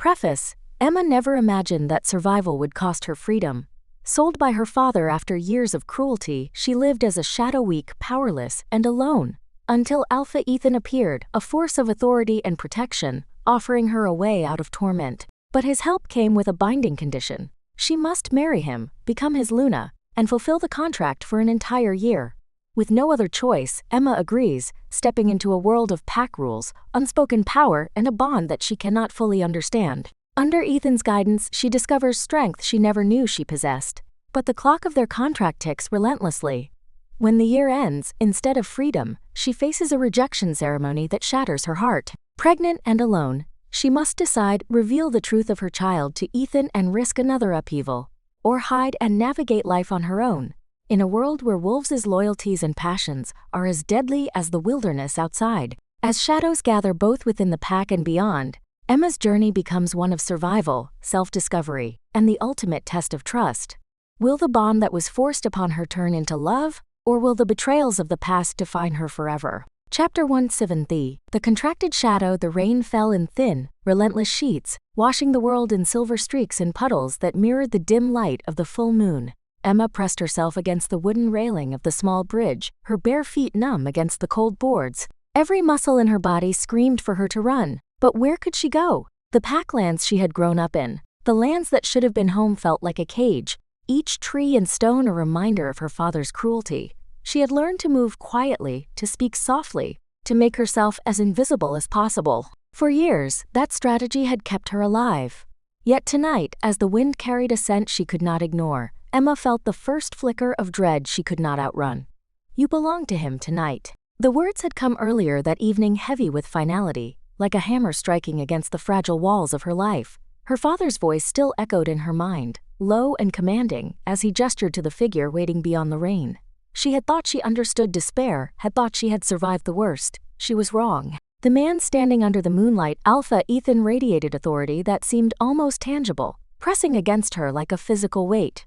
Preface: Emma never imagined that survival would cost her freedom. Sold by her father after years of cruelty, she lived as a shadow, weak, powerless, and alone, until Alpha Ethan appeared, a force of authority and protection, offering her a way out of torment. But his help came with a binding condition. She must marry him, become his Luna, and fulfill the contract for an entire year. With no other choice, Emma agrees, stepping into a world of pack rules, unspoken power, and a bond that she cannot fully understand. Under Ethan's guidance, she discovers strength she never knew she possessed. But the clock of their contract ticks relentlessly. When the year ends, instead of freedom, she faces a rejection ceremony that shatters her heart. Pregnant and alone, she must decide: reveal the truth of her child to Ethan and risk another upheaval, or hide and navigate life on her own. In a world where wolves' loyalties and passions are as deadly as the wilderness outside, as shadows gather both within the pack and beyond, Emma's journey becomes one of survival, self-discovery, and the ultimate test of trust. Will the bond that was forced upon her turn into love, or will the betrayals of the past define her forever? Chapter 17. The contracted shadow. The rain fell in thin, relentless sheets, washing the world in silver streaks and puddles that mirrored the dim light of the full moon. Emma pressed herself against the wooden railing of the small bridge, her bare feet numb against the cold boards. Every muscle in her body screamed for her to run, but where could she go? The packlands she had grown up in, the lands that should have been home, felt like a cage, each tree and stone a reminder of her father's cruelty. She had learned to move quietly, to speak softly, to make herself as invisible as possible. For years, that strategy had kept her alive. Yet tonight, as the wind carried a scent she could not ignore, Emma felt the first flicker of dread she could not outrun. "You belong to him tonight." The words had come earlier that evening, heavy with finality, like a hammer striking against the fragile walls of her life. Her father's voice still echoed in her mind, low and commanding, as he gestured to the figure waiting beyond the rain. She had thought she understood despair, had thought she had survived the worst. She was wrong. The man standing under the moonlight, Alpha Ethan, radiated authority that seemed almost tangible, pressing against her like a physical weight.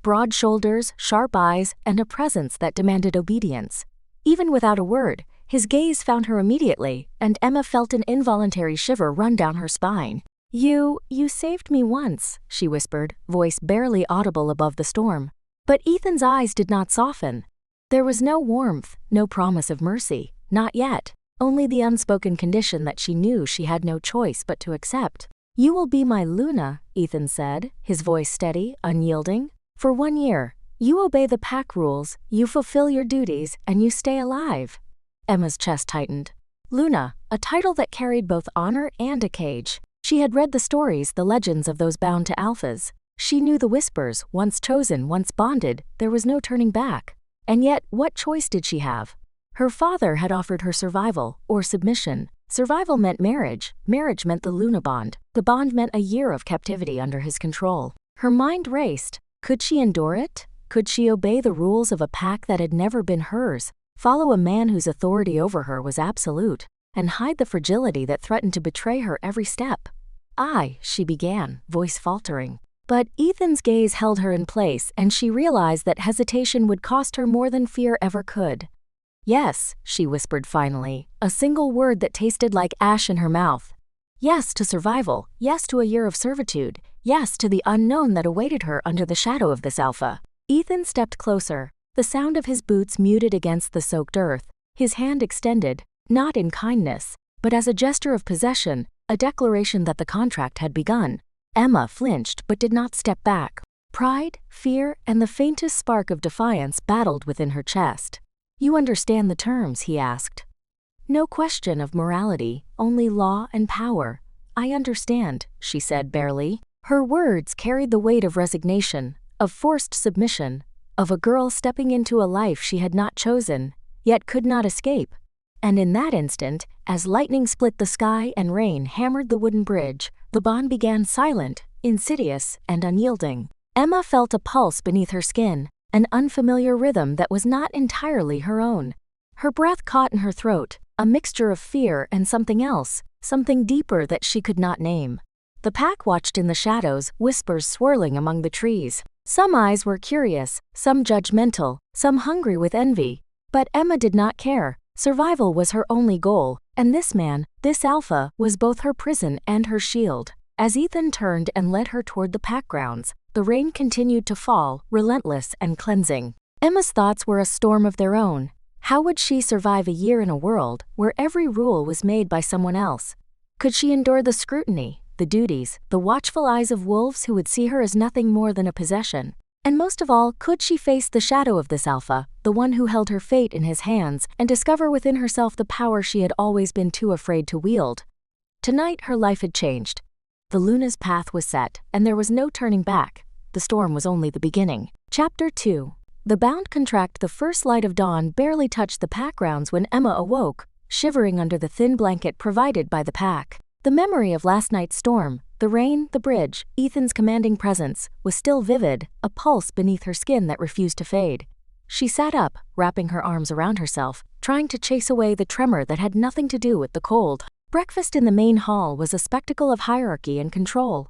Broad shoulders, sharp eyes, and a presence that demanded obedience. Even without a word, his gaze found her immediately, and Emma felt an involuntary shiver run down her spine. You saved me once," she whispered, voice barely audible above the storm. But Ethan's eyes did not soften. There was no warmth, no promise of mercy, not yet, only the unspoken condition that she knew she had no choice but to accept. "You will be my Luna," Ethan said, his voice steady, unyielding. "For 1 year, you obey the pack rules, you fulfill your duties, and you stay alive." Emma's chest tightened. Luna, a title that carried both honor and a cage. She had read the stories, the legends of those bound to alphas. She knew the whispers: once chosen, once bonded, there was no turning back. And yet, what choice did she have? Her father had offered her survival, or submission. Survival meant marriage. Marriage meant the Luna bond. The bond meant a year of captivity under his control. Her mind raced. Could she endure it? Could she obey the rules of a pack that had never been hers, follow a man whose authority over her was absolute, and hide the fragility that threatened to betray her every step? She began, voice faltering. But Ethan's gaze held her in place, and she realized that hesitation would cost her more than fear ever could. "Yes," she whispered finally, a single word that tasted like ash in her mouth. Yes to survival, yes to a year of servitude, yes to the unknown that awaited her under the shadow of this Alpha. Ethan stepped closer, the sound of his boots muted against the soaked earth, his hand extended, not in kindness, but as a gesture of possession, a declaration that the contract had begun. Emma flinched but did not step back. Pride, fear, and the faintest spark of defiance battled within her chest. "You understand the terms?" he asked. "No question of morality, only law and power." "I understand," she said barely. Her words carried the weight of resignation, of forced submission, of a girl stepping into a life she had not chosen, yet could not escape. And in that instant, as lightning split the sky and rain hammered the wooden bridge, the bond began, silent, insidious, and unyielding. Emma felt a pulse beneath her skin, an unfamiliar rhythm that was not entirely her own. Her breath caught in her throat, a mixture of fear and something else, something deeper that she could not name. The pack watched in the shadows, whispers swirling among the trees. Some eyes were curious, some judgmental, some hungry with envy. But Emma did not care. Survival was her only goal, and this man, this Alpha, was both her prison and her shield. As Ethan turned and led her toward the pack grounds, the rain continued to fall, relentless and cleansing. Emma's thoughts were a storm of their own. How would she survive a year in a world where every rule was made by someone else? Could she endure the scrutiny, the duties, the watchful eyes of wolves who would see her as nothing more than a possession? And most of all, could she face the shadow of this alpha, the one who held her fate in his hands, and discover within herself the power she had always been too afraid to wield? Tonight her life had changed. The Luna's path was set, and there was no turning back. The storm was only the beginning. Chapter 2. The bound contract. The first light of dawn barely touched the pack grounds when Emma awoke, shivering under the thin blanket provided by the pack. The memory of last night's storm, the rain, the bridge, Ethan's commanding presence, was still vivid, a pulse beneath her skin that refused to fade. She sat up, wrapping her arms around herself, trying to chase away the tremor that had nothing to do with the cold. Breakfast in the main hall was a spectacle of hierarchy and control.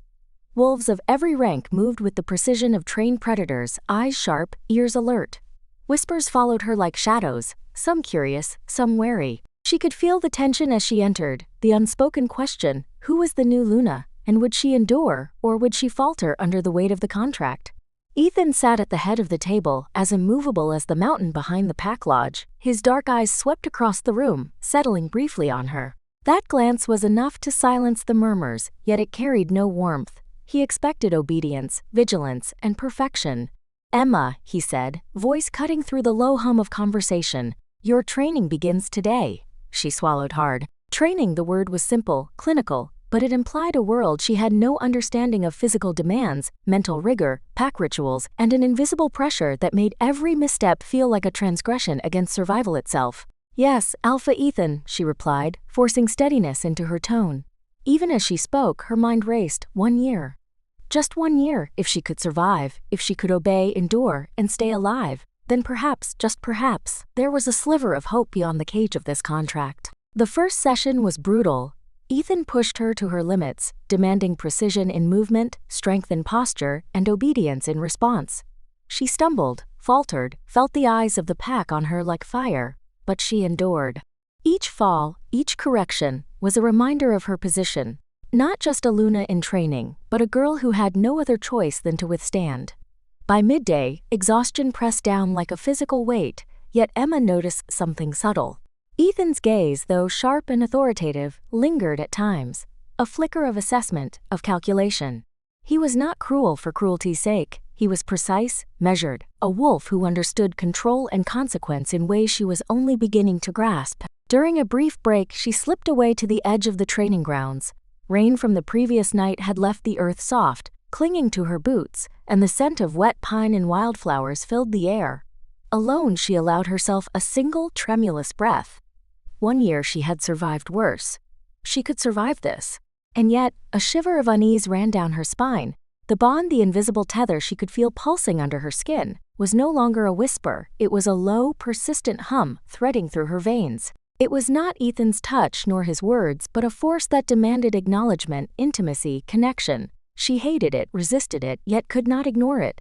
Wolves of every rank moved with the precision of trained predators, eyes sharp, ears alert. Whispers followed her like shadows, some curious, some wary. She could feel the tension as she entered, the unspoken question, who was the new Luna, and would she endure, or would she falter under the weight of the contract? Ethan sat at the head of the table, as immovable as the mountain behind the pack lodge. His dark eyes swept across the room, settling briefly on her. That glance was enough to silence the murmurs, yet it carried no warmth. He expected obedience, vigilance, and perfection. "Emma," he said, voice cutting through the low hum of conversation, "your training begins today." She swallowed hard. Training, the word was simple, clinical, but it implied a world she had no understanding of: physical demands, mental rigor, pack rituals, and an invisible pressure that made every misstep feel like a transgression against survival itself. "Yes, Alpha Ethan," she replied, forcing steadiness into her tone. Even as she spoke, her mind raced. 1 year. Just 1 year, if she could survive, if she could obey, endure, and stay alive, then perhaps, just perhaps, there was a sliver of hope beyond the cage of this contract. The first session was brutal. Ethan pushed her to her limits, demanding precision in movement, strength in posture, and obedience in response. She stumbled, faltered, felt the eyes of the pack on her like fire. But she endured. Each fall, each correction, was a reminder of her position. Not just a Luna in training, but a girl who had no other choice than to withstand. By midday, exhaustion pressed down like a physical weight, yet Emma noticed something subtle. Ethan's gaze, though sharp and authoritative, lingered at times. A flicker of assessment, of calculation. He was not cruel for cruelty's sake. He was precise, measured, a wolf who understood control and consequence in ways she was only beginning to grasp. During a brief break, she slipped away to the edge of the training grounds. Rain from the previous night had left the earth soft, clinging to her boots, and the scent of wet pine and wildflowers filled the air. Alone, she allowed herself a single, tremulous breath. 1 year she had survived worse. She could survive this. And yet, a shiver of unease ran down her spine. The bond, the invisible tether she could feel pulsing under her skin, was no longer a whisper. It was a low, persistent hum threading through her veins. It was not Ethan's touch nor his words, but a force that demanded acknowledgement, intimacy, connection. She hated it, resisted it, yet could not ignore it.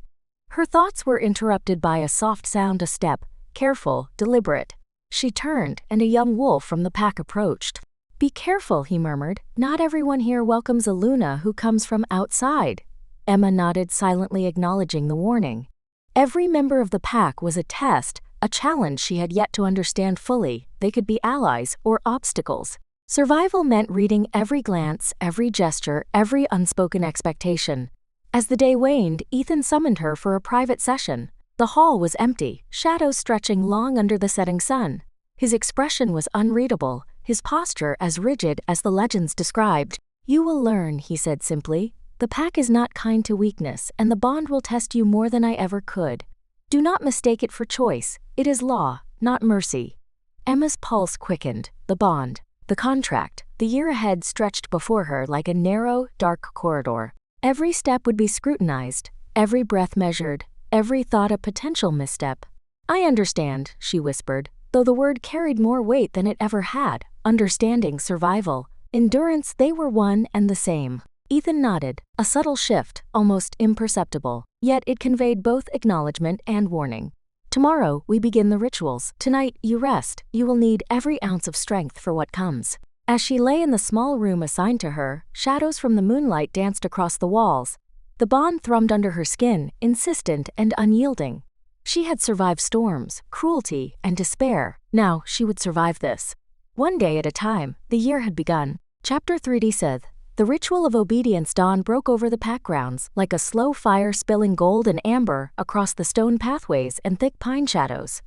Her thoughts were interrupted by a soft sound, a step, careful, deliberate. She turned, and a young wolf from the pack approached. "Be careful," he murmured. "Not everyone here welcomes a Luna who comes from outside." Emma nodded, silently acknowledging the warning. Every member of the pack was a test, a challenge she had yet to understand fully. They could be allies or obstacles. Survival meant reading every glance, every gesture, every unspoken expectation. As the day waned, Ethan summoned her for a private session. The hall was empty, shadows stretching long under the setting sun. His expression was unreadable, his posture as rigid as the legends described. "You will learn," he said simply. "The pack is not kind to weakness, and the bond will test you more than I ever could. Do not mistake it for choice. It is law, not mercy." Emma's pulse quickened. The bond, the contract, the year ahead stretched before her like a narrow, dark corridor. Every step would be scrutinized, every breath measured, every thought a potential misstep. "I understand," she whispered, though the word carried more weight than it ever had. Understanding, survival, endurance, they were one and the same. Ethan nodded, a subtle shift, almost imperceptible, yet it conveyed both acknowledgement and warning. "Tomorrow, we begin the rituals. Tonight, you rest. You will need every ounce of strength for what comes." As she lay in the small room assigned to her, shadows from the moonlight danced across the walls. The bond thrummed under her skin, insistent and unyielding. She had survived storms, cruelty, and despair. Now she would survive this. One day at a time, the year had begun. Chapter 3 said, the ritual of obedience dawn broke over the pack grounds, like a slow fire spilling gold and amber across the stone pathways and thick pine shadows.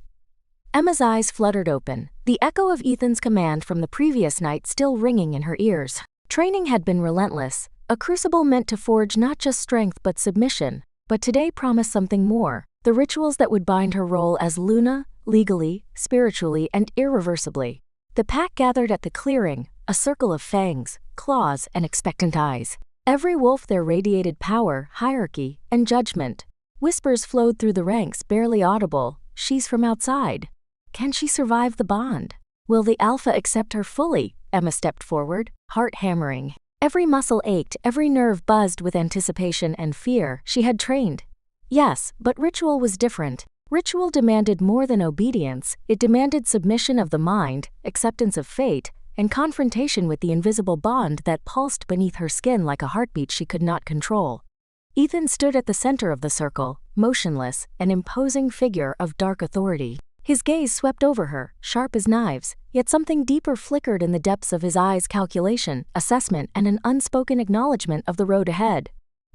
Emma's eyes fluttered open, the echo of Ethan's command from the previous night still ringing in her ears. Training had been relentless, a crucible meant to forge not just strength but submission, but today promised something more. The rituals that would bind her role as Luna, legally, spiritually, and irreversibly. The pack gathered at the clearing, a circle of fangs, claws, and expectant eyes. Every wolf there radiated power, hierarchy, and judgment. Whispers flowed through the ranks, barely audible. She's from outside. Can she survive the bond? Will the alpha accept her fully? Emma stepped forward, heart hammering. Every muscle ached, every nerve buzzed with anticipation and fear. She had trained. Yes, but ritual was different. Ritual demanded more than obedience. It demanded submission of the mind, acceptance of fate, and confrontation with the invisible bond that pulsed beneath her skin like a heartbeat she could not control. Ethan stood at the center of the circle, motionless, an imposing figure of dark authority. His gaze swept over her, sharp as knives, yet something deeper flickered in the depths of his eyes: calculation, assessment, and an unspoken acknowledgement of the road ahead.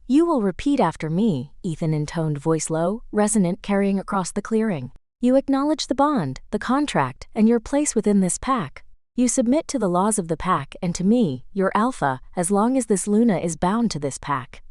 You will repeat after me, Ethan intoned, voice low, resonant, carrying across the clearing. You acknowledge the bond, the contract, and your place within this pack. You submit to the laws of the pack and to me, your alpha, as long as this Luna is bound to this pack.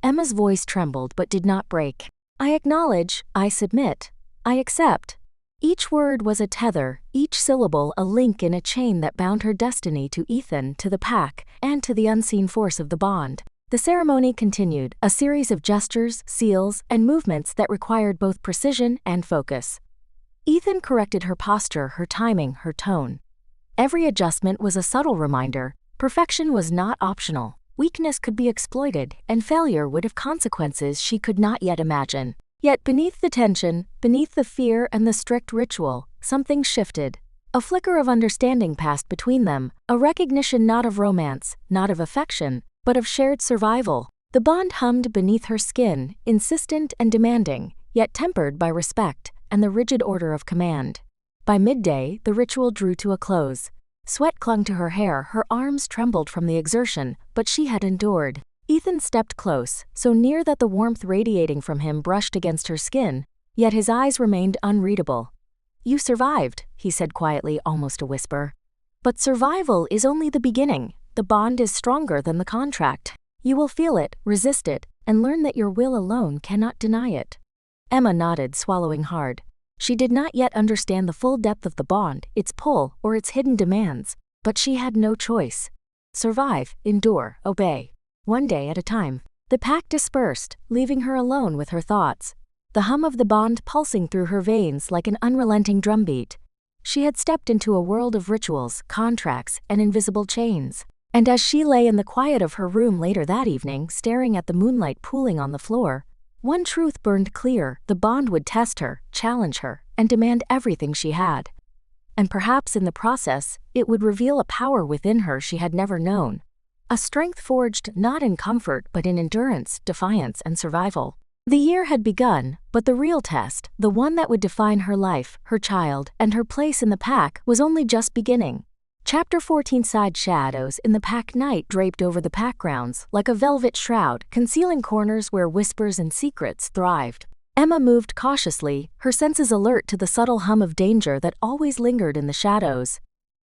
Emma's voice trembled but did not break. I acknowledge, I submit, I accept. Each word was a tether, each syllable a link in a chain that bound her destiny to Ethan, to the pack, and to the unseen force of the bond. The ceremony continued, a series of gestures, seals, and movements that required both precision and focus. Ethan corrected her posture, her timing, her tone. Every adjustment was a subtle reminder. Perfection was not optional. Weakness could be exploited, and failure would have consequences she could not yet imagine. Yet beneath the tension, beneath the fear and the strict ritual, something shifted. A flicker of understanding passed between them, a recognition not of romance, not of affection, but of shared survival. The bond hummed beneath her skin, insistent and demanding, yet tempered by respect and the rigid order of command. By midday, the ritual drew to a close. Sweat clung to her hair, her arms trembled from the exertion, but she had endured. Ethan stepped close, so near that the warmth radiating from him brushed against her skin, yet his eyes remained unreadable. You survived, he said quietly, almost a whisper. But survival is only the beginning. The bond is stronger than the contract. You will feel it, resist it, and learn that your will alone cannot deny it. Emma nodded, swallowing hard. She did not yet understand the full depth of the bond, its pull, or its hidden demands, but she had no choice. Survive, endure, obey. One day at a time. The pack dispersed, leaving her alone with her thoughts. The hum of the bond pulsing through her veins like an unrelenting drumbeat. She had stepped into a world of rituals, contracts, and invisible chains. And as she lay in the quiet of her room later that evening, staring at the moonlight pooling on the floor, one truth burned clear: the bond would test her, challenge her, and demand everything she had. And perhaps in the process, it would reveal a power within her she had never known. A strength forged not in comfort but in endurance, defiance, and survival. The year had begun, but the real test, the one that would define her life, her child, and her place in the pack, was only just beginning. Chapter 14 Side shadows in the pack. Night draped over the pack grounds, like a velvet shroud, concealing corners where whispers and secrets thrived. Emma moved cautiously, her senses alert to the subtle hum of danger that always lingered in the shadows.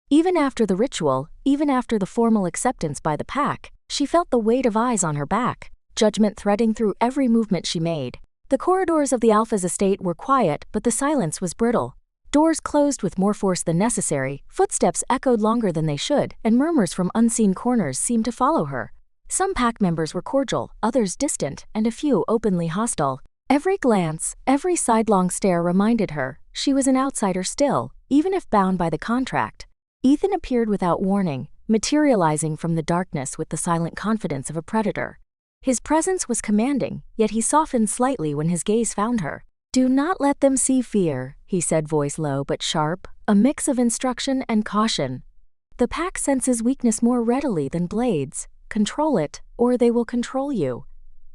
Even after the ritual, even after the formal acceptance by the pack, she felt the weight of eyes on her back, judgment threading through every movement she made. The corridors of the Alpha's estate were quiet, but the silence was brittle. Doors closed with more force than necessary, footsteps echoed longer than they should, and murmurs from unseen corners seemed to follow her. Some pack members were cordial, others distant, and a few openly hostile. Every glance, every sidelong stare reminded her she was an outsider still, even if bound by the contract. Ethan appeared without warning, materializing from the darkness with the silent confidence of a predator. His presence was commanding, yet he softened slightly when his gaze found her. Do not let them see fear, he said, voice low but sharp, a mix of instruction and caution. The pack senses weakness more readily than blades. Control it, or they will control you.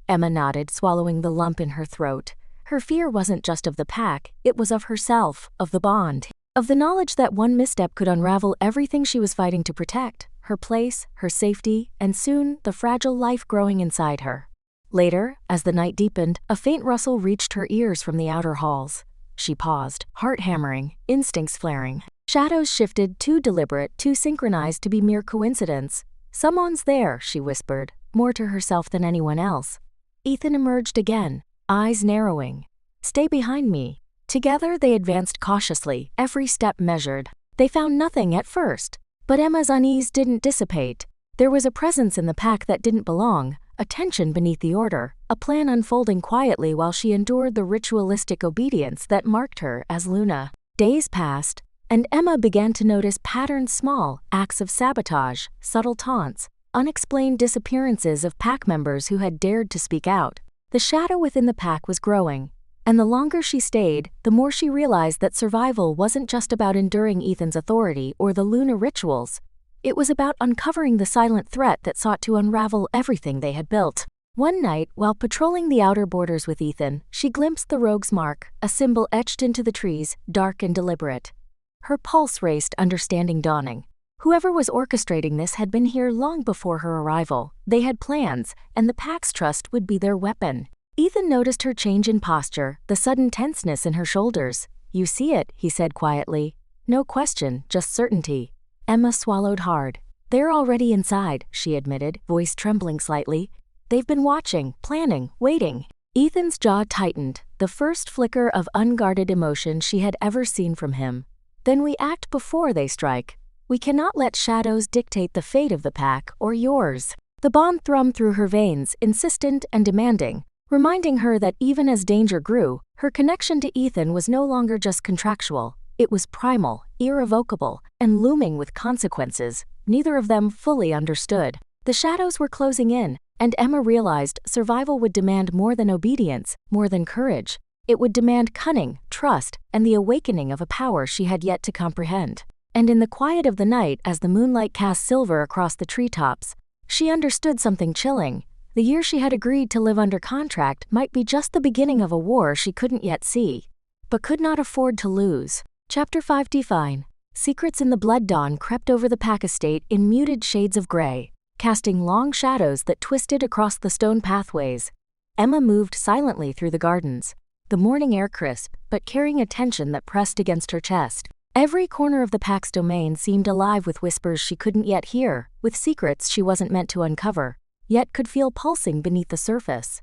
Emma nodded, swallowing the lump in her throat. Her fear wasn't just of the pack, it was of herself, of the bond, of the knowledge that one misstep could unravel everything she was fighting to protect, her place, her safety, and soon the fragile life growing inside her. Later, as the night deepened, a faint rustle reached her ears from the outer halls. She paused, heart hammering, instincts flaring. Shadows shifted, too deliberate, too synchronized to be mere coincidence. "Someone's there," she whispered, more to herself than anyone else. Ethan emerged again, eyes narrowing. "Stay behind me." Together they advanced cautiously, every step measured. They found nothing at first, but Emma's unease didn't dissipate. There was a presence in the pack that didn't belong, a tension beneath the order, a plan unfolding quietly while she endured the ritualistic obedience that marked her as Luna. Days passed, and Emma began to notice patterns, small acts of sabotage, subtle taunts, unexplained disappearances of pack members who had dared to speak out. The shadow within the pack was growing, and the longer she stayed, the more she realized that survival wasn't just about enduring Ethan's authority or the Luna rituals. It was about uncovering the silent threat that sought to unravel everything they had built. One night, while patrolling the outer borders with Ethan, she glimpsed the rogue's mark, a symbol etched into the trees, dark and deliberate. Her pulse raced, understanding dawning. Whoever was orchestrating this had been here long before her arrival. They had plans, and the pack's trust would be their weapon. Ethan noticed her change in posture, the sudden tenseness in her shoulders. "You see it," he said quietly. "No question, just certainty." Emma swallowed hard. "They're already inside," she admitted, voice trembling slightly. "They've been watching, planning, waiting." Ethan's jaw tightened, the first flicker of unguarded emotion she had ever seen from him. "Then we act before they strike. We cannot let shadows dictate the fate of the pack or yours." The bond thrummed through her veins, insistent and demanding, reminding her that even as danger grew, her connection to Ethan was no longer just contractual. It was primal, irrevocable, and looming with consequences neither of them fully understood. The shadows were closing in, and Emma realized survival would demand more than obedience, more than courage. It would demand cunning, trust, and the awakening of a power she had yet to comprehend. And in the quiet of the night, as the moonlight cast silver across the treetops, she understood something chilling. The year she had agreed to live under contract might be just the beginning of a war she couldn't yet see, but could not afford to lose. Chapter 5 Define. Secrets in the blood dawn crept over the pack estate in muted shades of gray, casting long shadows that twisted across the stone pathways. Emma moved silently through the gardens, the morning air crisp, but carrying a tension that pressed against her chest. Every corner of the pack's domain seemed alive with whispers she couldn't yet hear, with secrets she wasn't meant to uncover, yet could feel pulsing beneath the surface.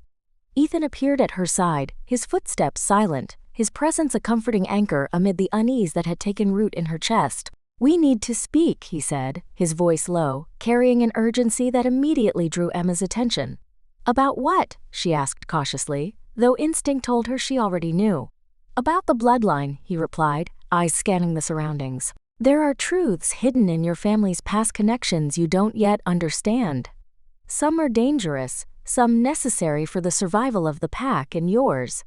Ethan appeared at her side, his footsteps silent, his presence a comforting anchor amid the unease that had taken root in her chest. "We need to speak," he said, his voice low, carrying an urgency that immediately drew Emma's attention. "About what?" she asked cautiously, though instinct told her she already knew. "About the bloodline," he replied, eyes scanning the surroundings. "There are truths hidden in your family's past connections you don't yet understand. Some are dangerous, some necessary for the survival of the pack and yours."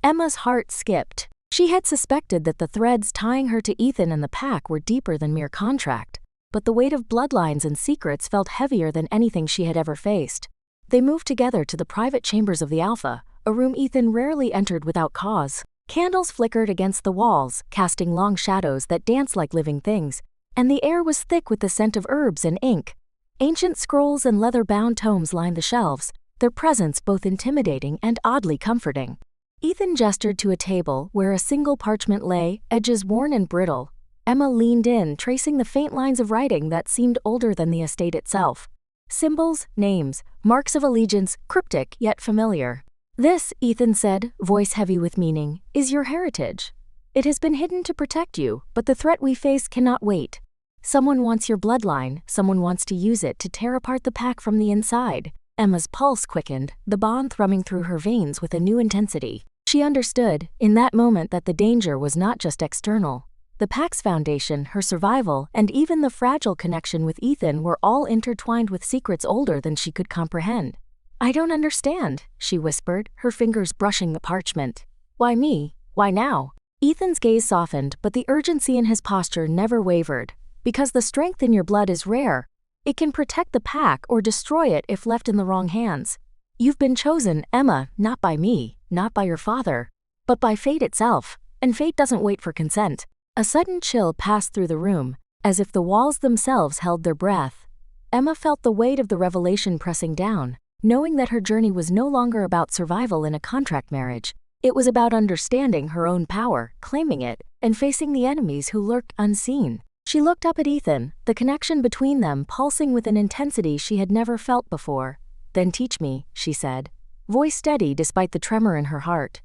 Emma's heart skipped. She had suspected that the threads tying her to Ethan and the pack were deeper than mere contract, but the weight of bloodlines and secrets felt heavier than anything she had ever faced. They moved together to the private chambers of the Alpha, a room Ethan rarely entered without cause. Candles flickered against the walls, casting long shadows that danced like living things, and the air was thick with the scent of herbs and ink. Ancient scrolls and leather-bound tomes lined the shelves, their presence both intimidating and oddly comforting. Ethan gestured to a table where a single parchment lay, edges worn and brittle. Emma leaned in, tracing the faint lines of writing that seemed older than the estate itself. Symbols, names, marks of allegiance, cryptic yet familiar. "This," Ethan said, voice heavy with meaning, "is your heritage. It has been hidden to protect you, but the threat we face cannot wait. Someone wants your bloodline, someone wants to use it to tear apart the pack from the inside." Emma's pulse quickened, the bond thrumming through her veins with a new intensity. She understood, in that moment, that the danger was not just external. The pack's foundation, her survival, and even the fragile connection with Ethan were all intertwined with secrets older than she could comprehend. "I don't understand," she whispered, her fingers brushing the parchment. "Why me? Why now?" Ethan's gaze softened, but the urgency in his posture never wavered. because the strength in your blood is rare. It can protect the pack or destroy it if left in the wrong hands. You've been chosen, Emma, not by me, not by your father, but by fate itself, and fate doesn't wait for consent. A sudden chill passed through the room, as if the walls themselves held their breath. Emma felt the weight of the revelation pressing down, knowing that her journey was no longer about survival in a contract marriage. It was about understanding her own power, claiming it, and facing the enemies who lurked unseen. She looked up at Ethan, the connection between them pulsing with an intensity she had never felt before. "Then teach me," she said, voice steady despite the tremor in her heart.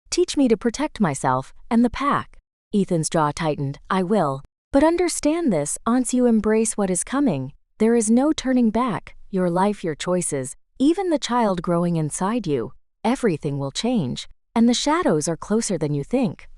"Teach me to protect myself and the pack." Ethan's jaw tightened. "I will. But understand this, once you embrace what is coming, there is no turning back. Your life, your choices, even the child growing inside you, everything will change, and the shadows are closer than you think."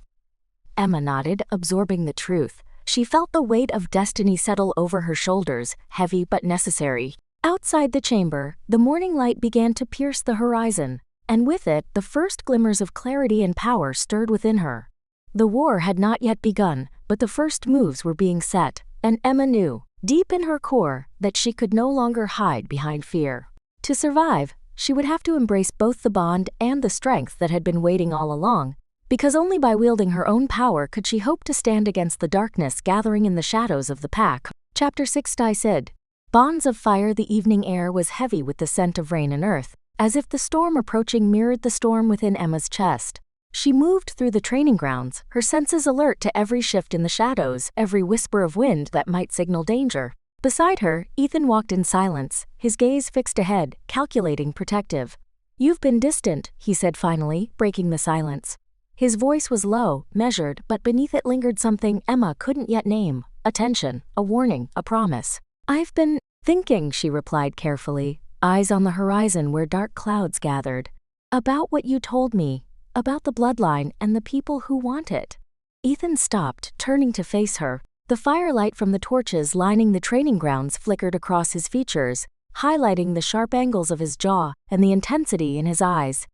Emma nodded, absorbing the truth. She felt the weight of destiny settle over her shoulders, heavy but necessary. Outside the chamber, the morning light began to pierce the horizon, and with it, the first glimmers of clarity and power stirred within her. The war had not yet begun, but the first moves were being set, and Emma knew, deep in her core, that she could no longer hide behind fear. To survive, she would have to embrace both the bond and the strength that had been waiting all along, because only by wielding her own power could she hope to stand against the darkness gathering in the shadows of the pack. Chapter 6 Said. Bonds of fire. The evening air was heavy with the scent of rain and earth, as if the storm approaching mirrored the storm within Emma's chest. She moved through the training grounds, her senses alert to every shift in the shadows, every whisper of wind that might signal danger. Beside her, Ethan walked in silence, his gaze fixed ahead, calculating, protective. "You've been distant," he said finally, breaking the silence. His voice was low, measured, but beneath it lingered something Emma couldn't yet name. A tension, a warning, a promise. "I've been thinking," she replied carefully, eyes on the horizon where dark clouds gathered. "About what you told me, about the bloodline and the people who want it." Ethan stopped, turning to face her. The firelight from the torches lining the training grounds flickered across his features, highlighting the sharp angles of his jaw and the intensity in his eyes.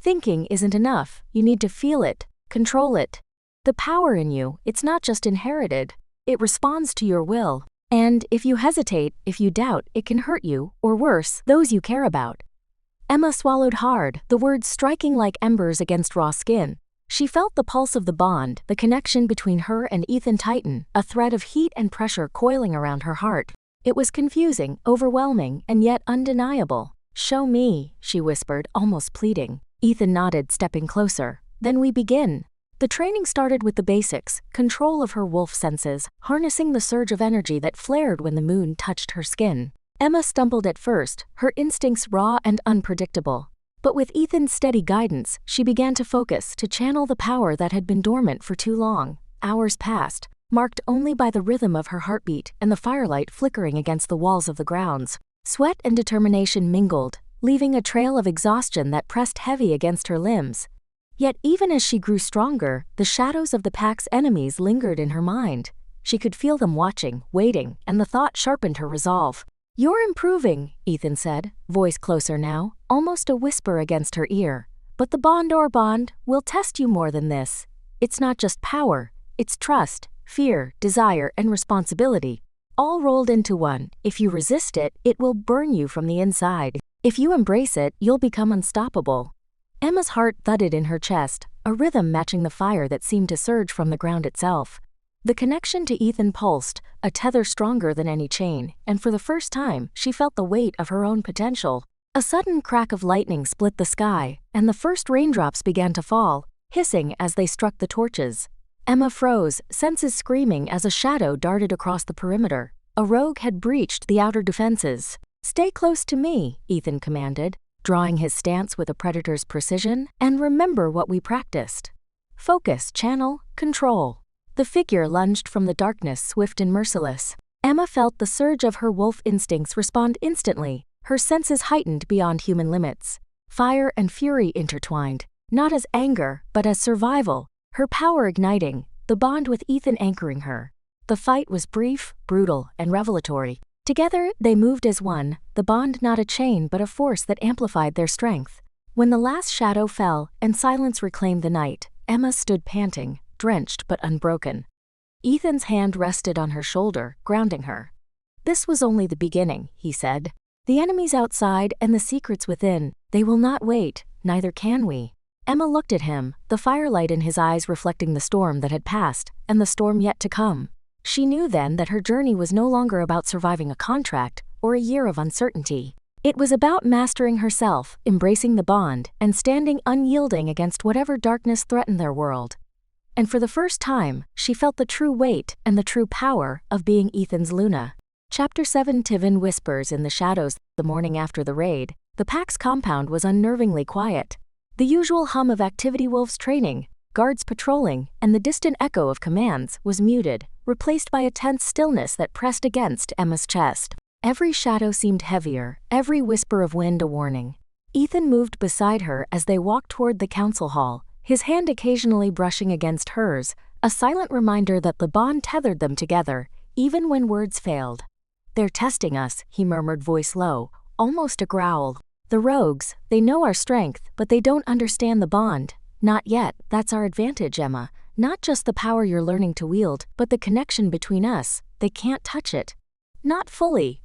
"Thinking isn't enough. You need to feel it, control it. The power in you, it's not just inherited. It responds to your will. And if you hesitate, if you doubt, it can hurt you, or worse, those you care about." Emma swallowed hard, the words striking like embers against raw skin. She felt the pulse of the bond, the connection between her and Ethan tighten, a thread of heat and pressure coiling around her heart. It was confusing, overwhelming, and yet undeniable. "Show me," she whispered, almost pleading. Ethan nodded, stepping closer. "Then we begin." The training started with the basics, control of her wolf senses, harnessing the surge of energy that flared when the moon touched her skin. Emma stumbled at first, her instincts raw and unpredictable. But with Ethan's steady guidance, she began to focus, to channel the power that had been dormant for too long. Hours passed, marked only by the rhythm of her heartbeat and the firelight flickering against the walls of the grounds. Sweat and determination mingled, leaving a trail of exhaustion that pressed heavy against her limbs. Yet even as she grew stronger, the shadows of the pack's enemies lingered in her mind. She could feel them watching, waiting, and the thought sharpened her resolve. "You're improving," Ethan said, voice closer now, almost a whisper against her ear. "But the bond will test you more than this. It's not just power, it's trust, fear, desire, and responsibility, all rolled into one. If you resist it, it will burn you from the inside. If you embrace it, you'll become unstoppable." Emma's heart thudded in her chest, a rhythm matching the fire that seemed to surge from the ground itself. The connection to Ethan pulsed, a tether stronger than any chain, and for the first time, she felt the weight of her own potential. A sudden crack of lightning split the sky, and the first raindrops began to fall, hissing as they struck the torches. Emma froze, senses screaming as a shadow darted across the perimeter. A rogue had breached the outer defenses. "Stay close to me," Ethan commanded, drawing his stance with a predator's precision, "and remember what we practiced. Focus, channel, control." The figure lunged from the darkness, swift and merciless. Emma felt the surge of her wolf instincts respond instantly, her senses heightened beyond human limits. Fire and fury intertwined, not as anger, but as survival, her power igniting, the bond with Ethan anchoring her. The fight was brief, brutal, and revelatory. Together, they moved as one, the bond not a chain but a force that amplified their strength. When the last shadow fell and silence reclaimed the night, Emma stood panting, drenched but unbroken. Ethan's hand rested on her shoulder, grounding her. "This was only the beginning," he said. "The enemies outside and the secrets within, they will not wait, neither can we." Emma looked at him, the firelight in his eyes reflecting the storm that had passed, and the storm yet to come. She knew then that her journey was no longer about surviving a contract or a year of uncertainty. It was about mastering herself, embracing the bond, and standing unyielding against whatever darkness threatened their world. And for the first time, she felt the true weight and the true power of being Ethan's Luna. Chapter 7. Tivin whispers in the shadows. The morning after the raid, the pack's compound was unnervingly quiet. The usual hum of activity wolves training, guards patrolling, and the distant echo of commands was muted, replaced by a tense stillness that pressed against Emma's chest. Every shadow seemed heavier, every whisper of wind a warning. Ethan moved beside her as they walked toward the council hall, his hand occasionally brushing against hers, a silent reminder that the bond tethered them together, even when words failed. "They're testing us," he murmured, voice low, almost a growl. "The rogues, they know our strength, but they don't understand the bond. Not yet. That's our advantage, Emma. Not just the power you're learning to wield, but the connection between us. They can't touch it." "Not fully."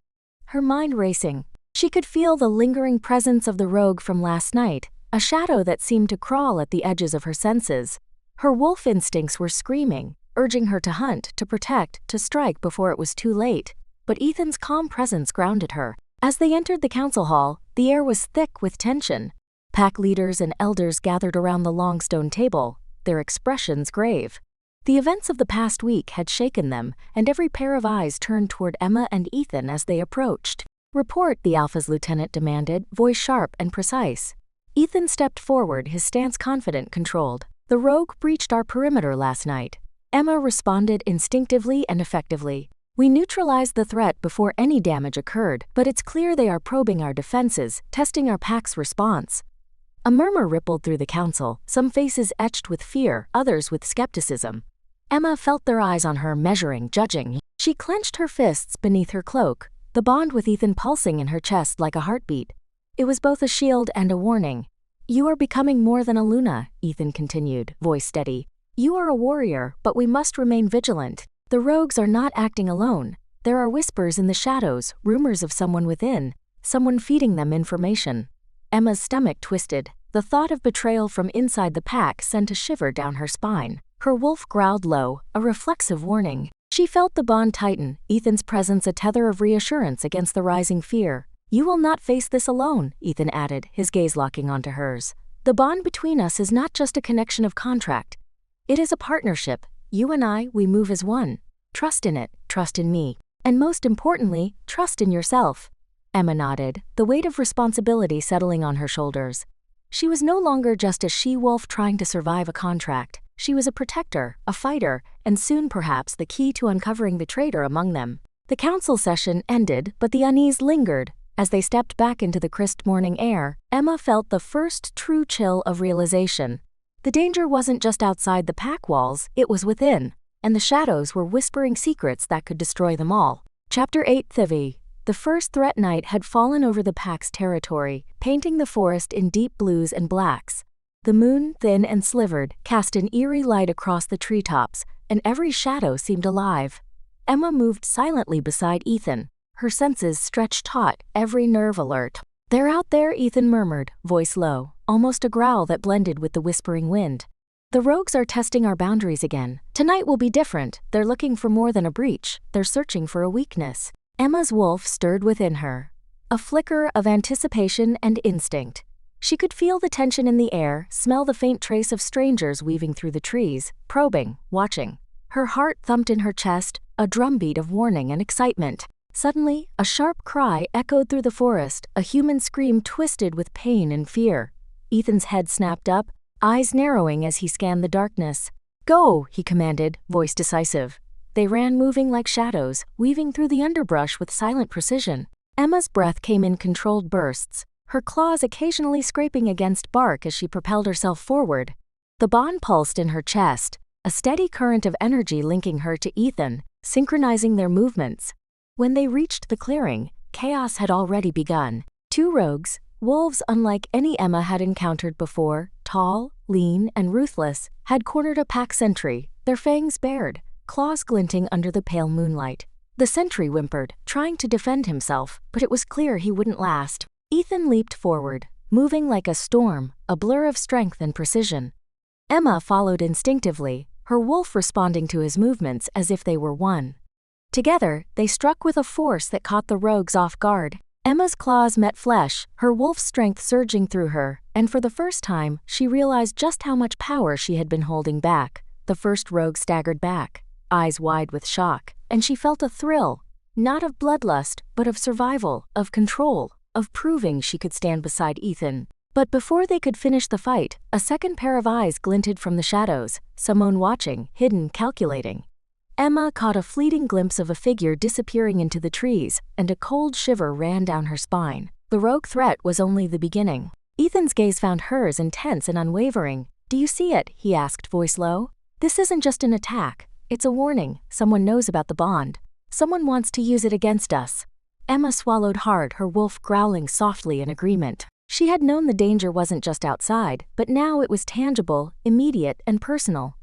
Her mind racing. She could feel the lingering presence of the rogue from last night, a shadow that seemed to crawl at the edges of her senses. Her wolf instincts were screaming, urging her to hunt, to protect, to strike before it was too late. But Ethan's calm presence grounded her. As they entered the council hall, the air was thick with tension. Pack leaders and elders gathered around the long stone table, their expressions grave. The events of the past week had shaken them, and every pair of eyes turned toward Emma and Ethan as they approached. "Report," the Alpha's lieutenant demanded, voice sharp and precise. Ethan stepped forward, his stance confident, controlled. "The rogue breached our perimeter last night." Emma responded instinctively and effectively. "We neutralized the threat before any damage occurred, but it's clear they are probing our defenses, testing our pack's response." A murmur rippled through the council, some faces etched with fear, others with skepticism. Emma felt their eyes on her, measuring, judging. She clenched her fists beneath her cloak, the bond with Ethan pulsing in her chest like a heartbeat. It was both a shield and a warning. "You are becoming more than a Luna," Ethan continued, voice steady. "You are a warrior, but we must remain vigilant. The rogues are not acting alone. There are whispers in the shadows, rumors of someone within, someone feeding them information." Emma's stomach twisted. The thought of betrayal from inside the pack sent a shiver down her spine. Her wolf growled low, a reflexive warning. She felt the bond tighten, Ethan's presence a tether of reassurance against the rising fear. "You will not face this alone," Ethan added, his gaze locking onto hers. "The bond between us is not just a connection of contract. It is a partnership. You and I, we move as one. Trust in it, trust in me. And most importantly, trust in yourself." Emma nodded, the weight of responsibility settling on her shoulders. She was no longer just a she-wolf trying to survive a contract. She was a protector, a fighter, and soon perhaps the key to uncovering the traitor among them. The council session ended, but the unease lingered. As they stepped back into the crisp morning air, Emma felt the first true chill of realization. The danger wasn't just outside the pack walls, it was within, and the shadows were whispering secrets that could destroy them all. Chapter 8. Thivi. The first threat night had fallen over the pack's territory, painting the forest in deep blues and blacks. The moon, thin and slivered, cast an eerie light across the treetops, and every shadow seemed alive. Emma moved silently beside Ethan, her senses stretched taut, every nerve alert. "They're out there," Ethan murmured, voice low, almost a growl that blended with the whispering wind. "The rogues are testing our boundaries again. Tonight will be different. They're looking for more than a breach. They're searching for a weakness." Emma's wolf stirred within her, a flicker of anticipation and instinct. She could feel the tension in the air, smell the faint trace of strangers weaving through the trees, probing, watching. Her heart thumped in her chest, a drumbeat of warning and excitement. Suddenly, a sharp cry echoed through the forest, a human scream twisted with pain and fear. Ethan's head snapped up, eyes narrowing as he scanned the darkness. "Go," he commanded, voice decisive. They ran, moving like shadows, weaving through the underbrush with silent precision. Emma's breath came in controlled bursts, her claws occasionally scraping against bark as she propelled herself forward. The bond pulsed in her chest, a steady current of energy linking her to Ethan, synchronizing their movements. When they reached the clearing, chaos had already begun. Two rogues, wolves unlike any Emma had encountered before, tall, lean, and ruthless, had cornered a pack sentry, their fangs bared, claws glinting under the pale moonlight. The sentry whimpered, trying to defend himself, but it was clear he wouldn't last. Ethan leaped forward, moving like a storm, a blur of strength and precision. Emma followed instinctively, her wolf responding to his movements as if they were one. Together, they struck with a force that caught the rogues off guard. Emma's claws met flesh, her wolf's strength surging through her, and for the first time, she realized just how much power she had been holding back. The first rogue staggered back, eyes wide with shock, and she felt a thrill, not of bloodlust, but of survival, of control, of proving she could stand beside Ethan. But before they could finish the fight, a second pair of eyes glinted from the shadows, someone watching, hidden, calculating. Emma caught a fleeting glimpse of a figure disappearing into the trees, and a cold shiver ran down her spine. The rogue threat was only the beginning. Ethan's gaze found hers intense and unwavering. "Do you see it?" he asked, voice low. "This isn't just an attack. It's a warning. Someone knows about the bond. Someone wants to use it against us." Emma swallowed hard, her wolf growling softly in agreement. She had known the danger wasn't just outside, but now it was tangible, immediate, and personal.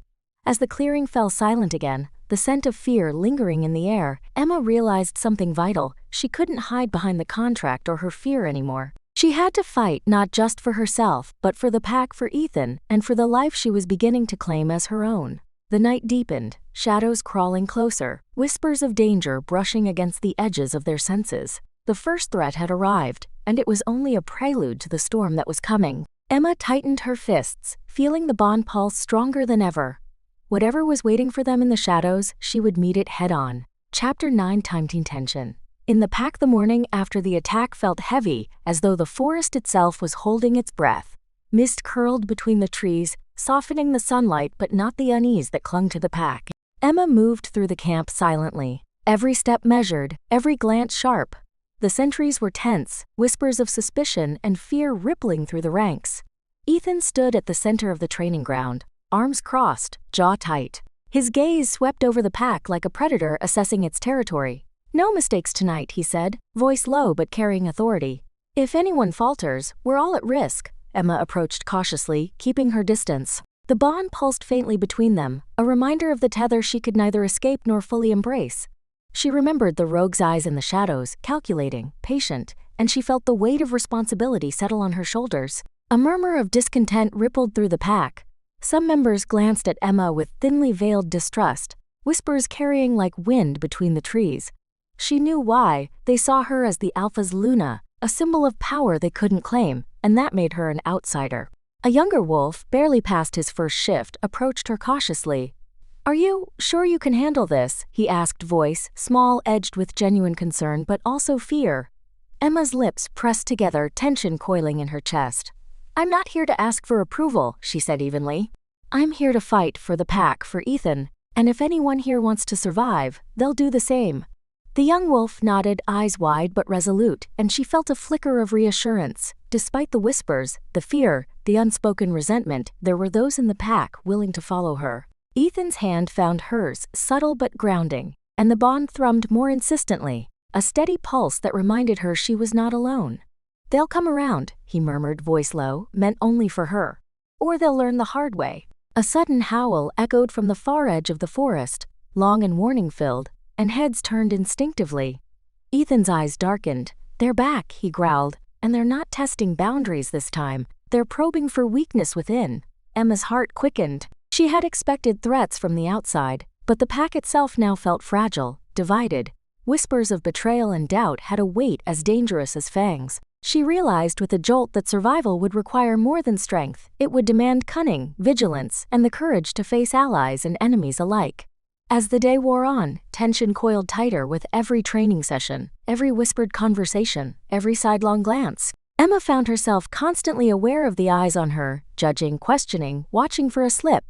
As the clearing fell silent again, the scent of fear lingering in the air, Emma realized something vital. She couldn't hide behind the contract or her fear anymore. She had to fight not just for herself, but for the pack, for Ethan, and for the life she was beginning to claim as her own. The night deepened, shadows crawling closer, whispers of danger brushing against the edges of their senses. The first threat had arrived, and it was only a prelude to the storm that was coming. Emma tightened her fists, feeling the bond pulse stronger than ever. Whatever was waiting for them in the shadows, she would meet it head-on. Chapter 9. Time-teen tension. In the pack the morning after the attack felt heavy, as though the forest itself was holding its breath. Mist curled between the trees, softening the sunlight but not the unease that clung to the pack. Emma moved through the camp silently, every step measured, every glance sharp. The sentries were tense, whispers of suspicion and fear rippling through the ranks. Ethan stood at the center of the training ground, arms crossed, jaw tight. His gaze swept over the pack like a predator assessing its territory. "No mistakes tonight," he said, voice low but carrying authority. "If anyone falters, we're all at risk." Emma approached cautiously, keeping her distance. The bond pulsed faintly between them, a reminder of the tether she could neither escape nor fully embrace. She remembered the rogue's eyes in the shadows, calculating, patient, and she felt the weight of responsibility settle on her shoulders. A murmur of discontent rippled through the pack. Some members glanced at Emma with thinly veiled distrust, whispers carrying like wind between the trees. She knew why. They saw her as the Alpha's Luna, a symbol of power they couldn't claim, and that made her an outsider. A younger wolf, barely past his first shift, approached her cautiously. "Are you sure you can handle this?" he asked, voice small, edged with genuine concern but also fear. Emma's lips pressed together, tension coiling in her chest. "I'm not here to ask for approval," she said evenly. "I'm here to fight for the pack, for Ethan, and if anyone here wants to survive, they'll do the same." The young wolf nodded, eyes wide but resolute, and she felt a flicker of reassurance. Despite the whispers, the fear, the unspoken resentment, there were those in the pack willing to follow her. Ethan's hand found hers, subtle but grounding, and the bond thrummed more insistently, a steady pulse that reminded her she was not alone. "They'll come around," he murmured, voice low, meant only for her. "Or they'll learn the hard way." A sudden howl echoed from the far edge of the forest, long and warning-filled, and heads turned instinctively. Ethan's eyes darkened. "They're back," he growled, "and they're not testing boundaries this time. They're probing for weakness within." Emma's heart quickened. She had expected threats from the outside, but the pack itself now felt fragile, divided. Whispers of betrayal and doubt had a weight as dangerous as fangs. She realized with a jolt that survival would require more than strength. It would demand cunning, vigilance, and the courage to face allies and enemies alike. As the day wore on, tension coiled tighter with every training session, every whispered conversation, every sidelong glance. Emma found herself constantly aware of the eyes on her, judging, questioning, watching for a slip.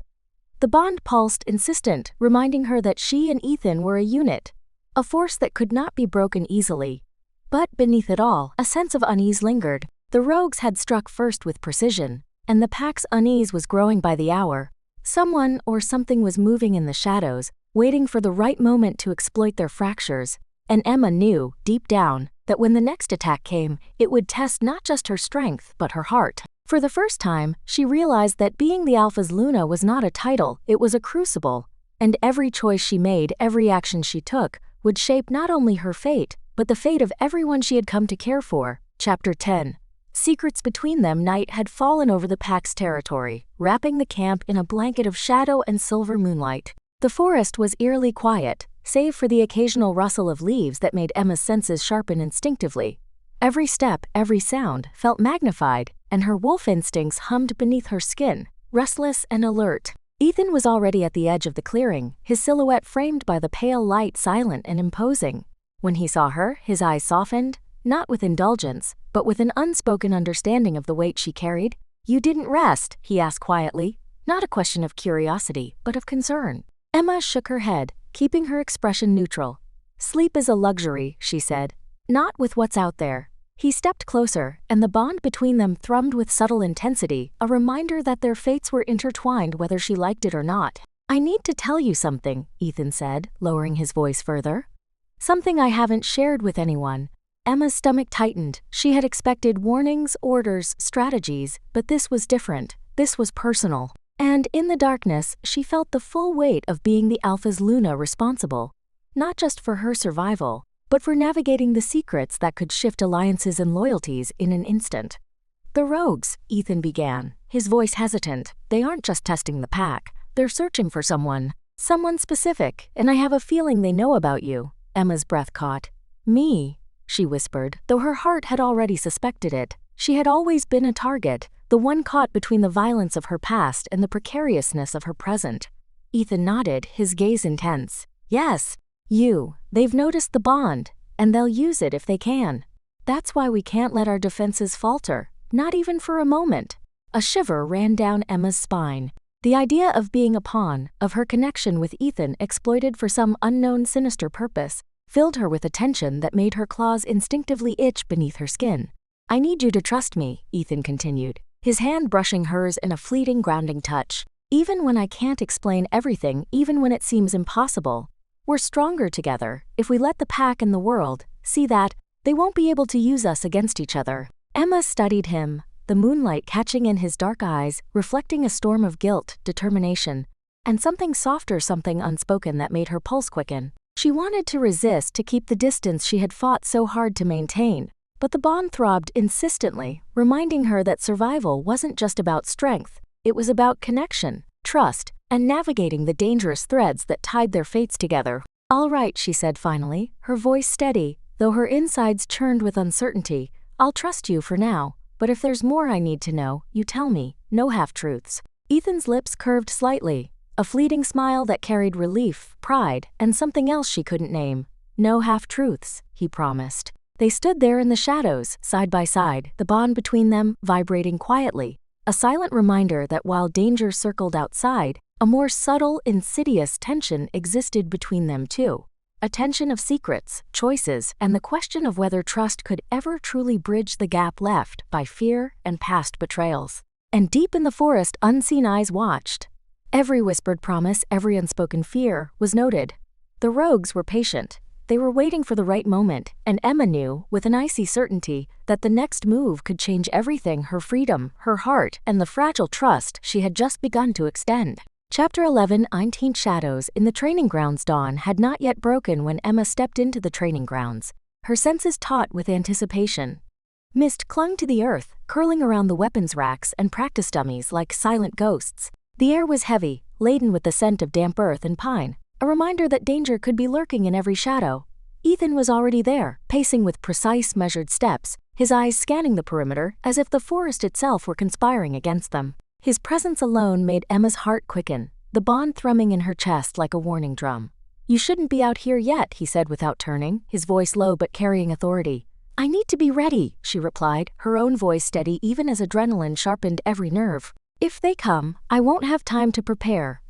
The bond pulsed insistent, reminding her that she and Ethan were a unit, a force that could not be broken easily. But beneath it all, a sense of unease lingered. The rogues had struck first with precision, and the pack's unease was growing by the hour. Someone or something was moving in the shadows, waiting for the right moment to exploit their fractures. And Emma knew, deep down, that when the next attack came, it would test not just her strength, but her heart. For the first time, she realized that being the Alpha's Luna was not a title, it was a crucible. And every choice she made, every action she took, would shape not only her fate, but the fate of everyone she had come to care for. Chapter 10. Secrets between them. Night had fallen over the pack's territory, wrapping the camp in a blanket of shadow and silver moonlight. The forest was eerily quiet, save for the occasional rustle of leaves that made Emma's senses sharpen instinctively. Every step, every sound, felt magnified, and her wolf instincts hummed beneath her skin, restless and alert. Ethan was already at the edge of the clearing, his silhouette framed by the pale light silent and imposing. When he saw her, his eyes softened, not with indulgence, but with an unspoken understanding of the weight she carried. "You didn't rest?" he asked quietly, not a question of curiosity, but of concern. Emma shook her head, keeping her expression neutral. "Sleep is a luxury," she said. "Not with what's out there." He stepped closer, and the bond between them thrummed with subtle intensity, a reminder that their fates were intertwined whether she liked it or not. "I need to tell you something," Ethan said, lowering his voice further. "Something I haven't shared with anyone." Emma's stomach tightened. She had expected warnings, orders, strategies, but this was different. This was personal. And in the darkness, she felt the full weight of being the Alpha's Luna responsible. Not just for her survival, but for navigating the secrets that could shift alliances and loyalties in an instant. "The rogues," Ethan began, his voice hesitant. "They aren't just testing the pack. They're searching for someone specific, and I have a feeling they know about you." Emma's breath caught. "Me?" she whispered, though her heart had already suspected it. She had always been a target, the one caught between the violence of her past and the precariousness of her present. Ethan nodded, his gaze intense. "Yes. You. They've noticed the bond, and they'll use it if they can. That's why we can't let our defenses falter, not even for a moment." A shiver ran down Emma's spine. The idea of being a pawn, of her connection with Ethan exploited for some unknown sinister purpose, filled her with a tension that made her claws instinctively itch beneath her skin. "I need you to trust me," Ethan continued, his hand brushing hers in a fleeting grounding touch. "Even when I can't explain everything, even when it seems impossible, we're stronger together. If we let the pack and the world see that, they won't be able to use us against each other." Emma studied him, the moonlight catching in his dark eyes, reflecting a storm of guilt, determination, and something softer, something unspoken that made her pulse quicken. She wanted to resist, to keep the distance she had fought so hard to maintain, but the bond throbbed insistently, reminding her that survival wasn't just about strength, it was about connection, trust, and navigating the dangerous threads that tied their fates together. "All right," she said finally, her voice steady, though her insides churned with uncertainty. "I'll trust you for now, but if there's more I need to know, you tell me. No half-truths." Ethan's lips curved slightly, a fleeting smile that carried relief, pride, and something else she couldn't name. "No half-truths," he promised. They stood there in the shadows, side by side, the bond between them vibrating quietly, a silent reminder that while danger circled outside, a more subtle, insidious tension existed between them too. A tension of secrets, choices, and the question of whether trust could ever truly bridge the gap left by fear and past betrayals. And deep in the forest, unseen eyes watched. Every whispered promise, every unspoken fear was noted. The rogues were patient. They were waiting for the right moment, and Emma knew, with an icy certainty, that the next move could change everything: her freedom, her heart, and the fragile trust she had just begun to extend. Chapter 11. 19 Shadows. In the training grounds. Dawn had not yet broken when Emma stepped into the training grounds, her senses taut with anticipation. Mist clung to the earth, curling around the weapons racks and practice dummies like silent ghosts. The air was heavy, laden with the scent of damp earth and pine, a reminder that danger could be lurking in every shadow. Ethan was already there, pacing with precise, measured steps, his eyes scanning the perimeter as if the forest itself were conspiring against them. His presence alone made Emma's heart quicken, the bond thrumming in her chest like a warning drum. "You shouldn't be out here yet," he said without turning, his voice low but carrying authority. "I need to be ready," she replied, her own voice steady even as adrenaline sharpened every nerve. "If they come, I won't have time to prepare."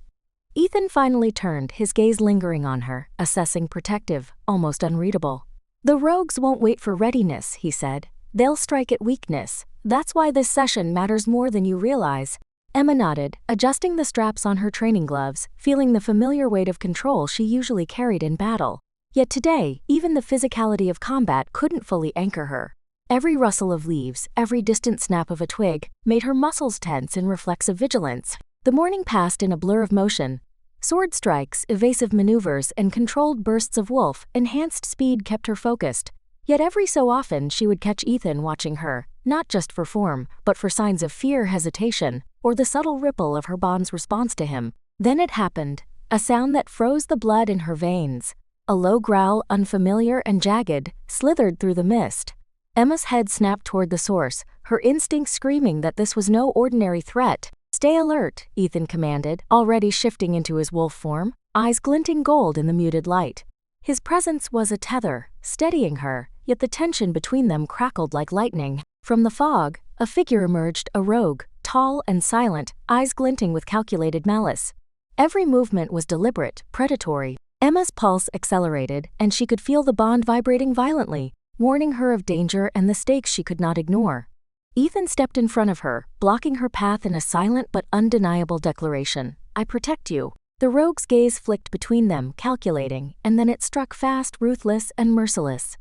Ethan finally turned, his gaze lingering on her, assessing, protective, almost unreadable. "The rogues won't wait for readiness," he said. "They'll strike at weakness. That's why this session matters more than you realize." Emma nodded, adjusting the straps on her training gloves, feeling the familiar weight of control she usually carried in battle. Yet today, even the physicality of combat couldn't fully anchor her. Every rustle of leaves, every distant snap of a twig, made her muscles tense in reflexive vigilance. The morning passed in a blur of motion. Sword strikes, evasive maneuvers, and controlled bursts of wolf enhanced speed kept her focused. Yet every so often she would catch Ethan watching her, not just for form, but for signs of fear, hesitation, or the subtle ripple of her bond's response to him. Then it happened, a sound that froze the blood in her veins. A low growl, unfamiliar and jagged, slithered through the mist. Emma's head snapped toward the source, her instinct screaming that this was no ordinary threat. "Stay alert," Ethan commanded, already shifting into his wolf form, eyes glinting gold in the muted light. His presence was a tether, steadying her, yet the tension between them crackled like lightning. From the fog, a figure emerged, a rogue, tall and silent, eyes glinting with calculated malice. Every movement was deliberate, predatory. Emma's pulse accelerated, and she could feel the bond vibrating violently, warning her of danger and the stakes she could not ignore. Ethan stepped in front of her, blocking her path in a silent but undeniable declaration. "I protect you." The rogue's gaze flicked between them, calculating, and then it struck fast, ruthless, and merciless.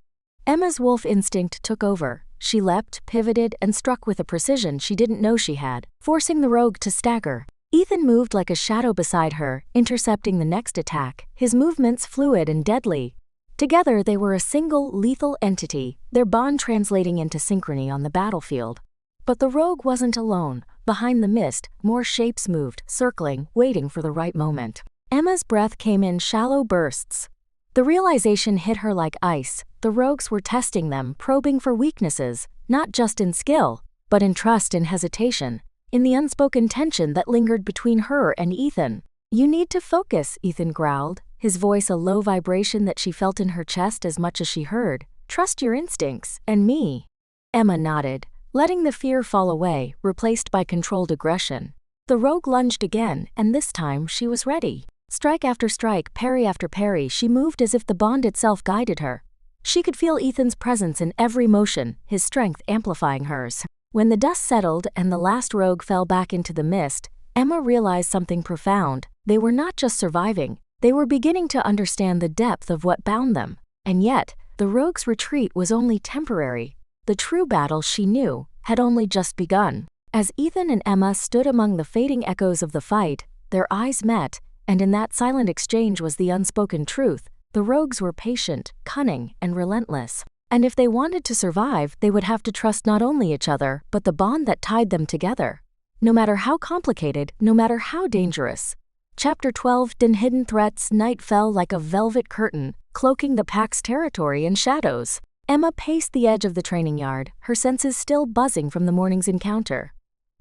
Emma's wolf instinct took over. She leapt, pivoted, and struck with a precision she didn't know she had, forcing the rogue to stagger. Ethan moved like a shadow beside her, intercepting the next attack, his movements fluid and deadly. Together they were a single, lethal entity, their bond translating into synchrony on the battlefield. But the rogue wasn't alone. Behind the mist, more shapes moved, circling, waiting for the right moment. Emma's breath came in shallow bursts. The realization hit her like ice. The rogues were testing them, probing for weaknesses, not just in skill, but in trust and hesitation, in the unspoken tension that lingered between her and Ethan. "You need to focus," Ethan growled, his voice a low vibration that she felt in her chest as much as she heard. "Trust your instincts, and me." Emma nodded, letting the fear fall away, replaced by controlled aggression. The rogue lunged again, and this time she was ready. Strike after strike, parry after parry, she moved as if the bond itself guided her. She could feel Ethan's presence in every motion, his strength amplifying hers. When the dust settled and the last rogue fell back into the mist, Emma realized something profound. They were not just surviving, they were beginning to understand the depth of what bound them. And yet, the rogue's retreat was only temporary. The true battle, she knew, had only just begun. As Ethan and Emma stood among the fading echoes of the fight, their eyes met, and in that silent exchange was the unspoken truth. The rogues were patient, cunning, and relentless. And if they wanted to survive, they would have to trust not only each other, but the bond that tied them together. No matter how complicated, no matter how dangerous. Chapter 12. Hidden threats. Night fell like a velvet curtain, cloaking the pack's territory in shadows. Emma paced the edge of the training yard, her senses still buzzing from the morning's encounter.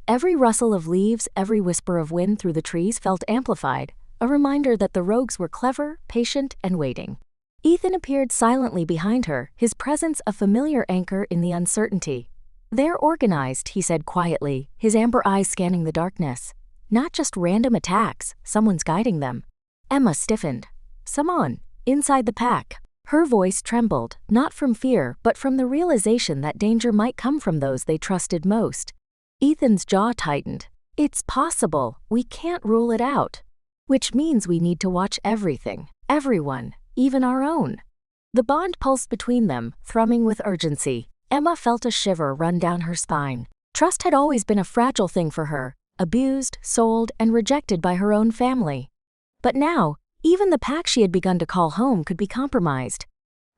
Every rustle of leaves, every whisper of wind through the trees felt amplified, a reminder that the rogues were clever, patient, and waiting. Ethan appeared silently behind her, his presence a familiar anchor in the uncertainty. "They're organized," he said quietly, his amber eyes scanning the darkness. "Not just random attacks, someone's guiding them." Emma stiffened. "Someone, inside the pack." Her voice trembled, not from fear, but from the realization that danger might come from those they trusted most. Ethan's jaw tightened. "It's possible, we can't rule it out. Which means we need to watch everything, everyone, even our own." The bond pulsed between them, thrumming with urgency. Emma felt a shiver run down her spine. Trust had always been a fragile thing for her, abused, sold, and rejected by her own family. But now, even the pack she had begun to call home could be compromised.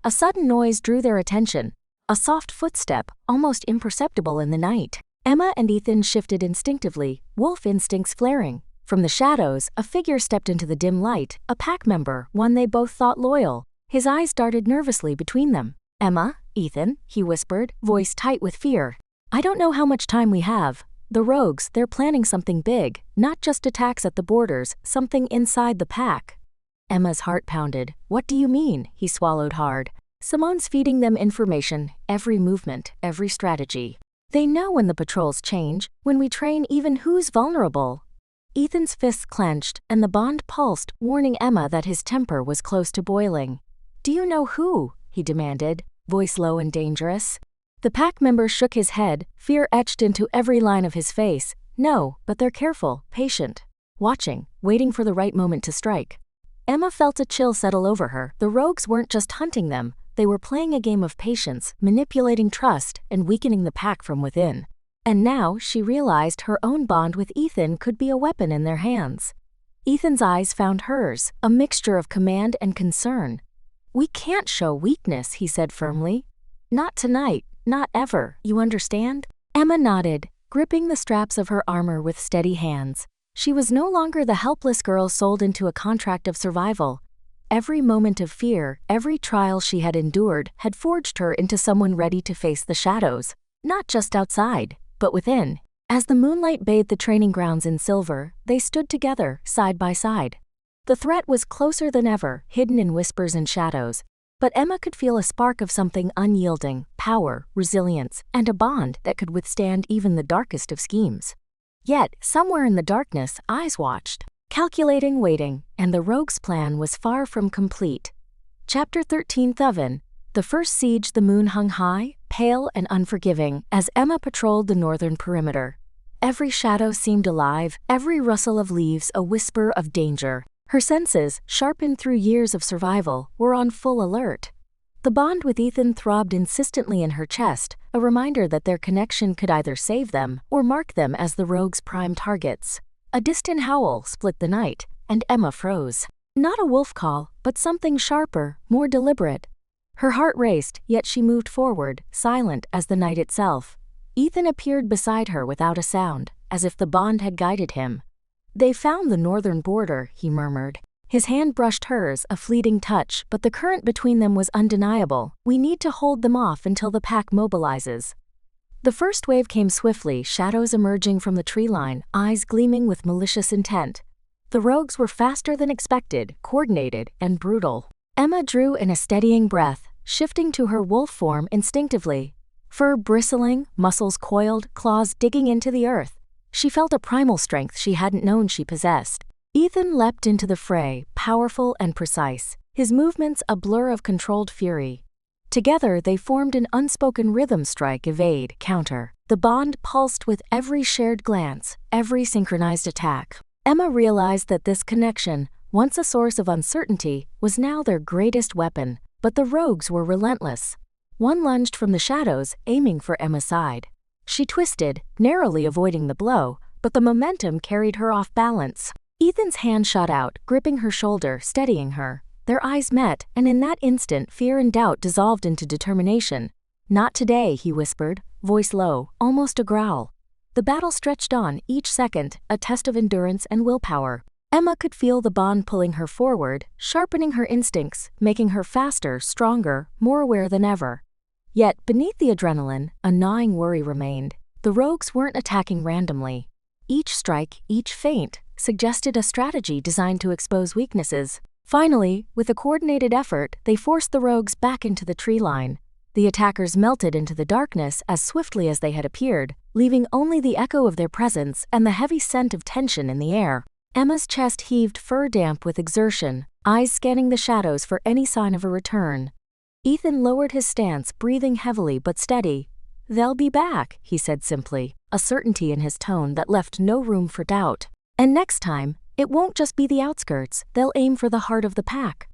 A sudden noise drew their attention, a soft footstep, almost imperceptible in the night. Emma and Ethan shifted instinctively, wolf instincts flaring. From the shadows, a figure stepped into the dim light, a pack member, one they both thought loyal. His eyes darted nervously between them. "Emma, Ethan," he whispered, voice tight with fear. "I don't know how much time we have. The rogues, they're planning something big, not just attacks at the borders, something inside the pack." Emma's heart pounded. "What do you mean?" He swallowed hard. "Simone's feeding them information, every movement, every strategy. They know when the patrols change, when we train even who's vulnerable." Ethan's fists clenched, and the bond pulsed, warning Emma that his temper was close to boiling. "Do you know who?" he demanded, voice low and dangerous. The pack member shook his head, fear etched into every line of his face. "No, but they're careful, patient, watching, waiting for the right moment to strike." Emma felt a chill settle over her. The rogues weren't just hunting them, they were playing a game of patience, manipulating trust, and weakening the pack from within. And now she realized her own bond with Ethan could be a weapon in their hands. Ethan's eyes found hers, a mixture of command and concern. "We can't show weakness," he said firmly. "Not tonight, not ever, you understand?" Emma nodded, gripping the straps of her armor with steady hands. She was no longer the helpless girl sold into a contract of survival. Every moment of fear, every trial she had endured, had forged her into someone ready to face the shadows, not just outside, but within. As the moonlight bathed the training grounds in silver, they stood together, side by side. The threat was closer than ever, hidden in whispers and shadows. But Emma could feel a spark of something unyielding, power, resilience, and a bond that could withstand even the darkest of schemes. Yet, somewhere in the darkness, eyes watched, calculating, waiting, and the rogue's plan was far from complete. Chapter 13. The first siege. The moon hung high, pale and unforgiving, as Emma patrolled the northern perimeter. Every shadow seemed alive, every rustle of leaves a whisper of danger. Her senses, sharpened through years of survival, were on full alert. The bond with Ethan throbbed insistently in her chest, a reminder that their connection could either save them or mark them as the rogue's prime targets. A distant howl split the night, and Emma froze. Not a wolf call, but something sharper, more deliberate. Her heart raced, yet she moved forward, silent as the night itself. Ethan appeared beside her without a sound, as if the bond had guided him. "They found the northern border," he murmured. His hand brushed hers, a fleeting touch, but the current between them was undeniable. "We need to hold them off until the pack mobilizes." The first wave came swiftly, shadows emerging from the tree line, eyes gleaming with malicious intent. The rogues were faster than expected, coordinated, and brutal. Emma drew in a steadying breath, shifting to her wolf form instinctively. Fur bristling, muscles coiled, claws digging into the earth. She felt a primal strength she hadn't known she possessed. Ethan leapt into the fray, powerful and precise, his movements a blur of controlled fury. Together they formed an unspoken rhythm: strike, evade, counter. The bond pulsed with every shared glance, every synchronized attack. Emma realized that this connection, once a source of uncertainty, was now their greatest weapon. But the rogues were relentless. One lunged from the shadows, aiming for Emma's side. She twisted, narrowly avoiding the blow, but the momentum carried her off balance. Ethan's hand shot out, gripping her shoulder, steadying her. Their eyes met, and in that instant fear and doubt dissolved into determination. "Not today," he whispered, voice low, almost a growl. The battle stretched on, each second, a test of endurance and willpower. Emma could feel the bond pulling her forward, sharpening her instincts, making her faster, stronger, more aware than ever. Yet, beneath the adrenaline, a gnawing worry remained. The rogues weren't attacking randomly. Each strike, each feint, suggested a strategy designed to expose weaknesses. Finally, with a coordinated effort, they forced the rogues back into the tree line. The attackers melted into the darkness as swiftly as they had appeared, leaving only the echo of their presence and the heavy scent of tension in the air. Emma's chest heaved fur-damp with exertion, eyes scanning the shadows for any sign of a return. Ethan lowered his stance, breathing heavily but steady. "They'll be back," he said simply, a certainty in his tone that left no room for doubt. "And next time, it won't just be the outskirts, they'll aim for the heart of the pack."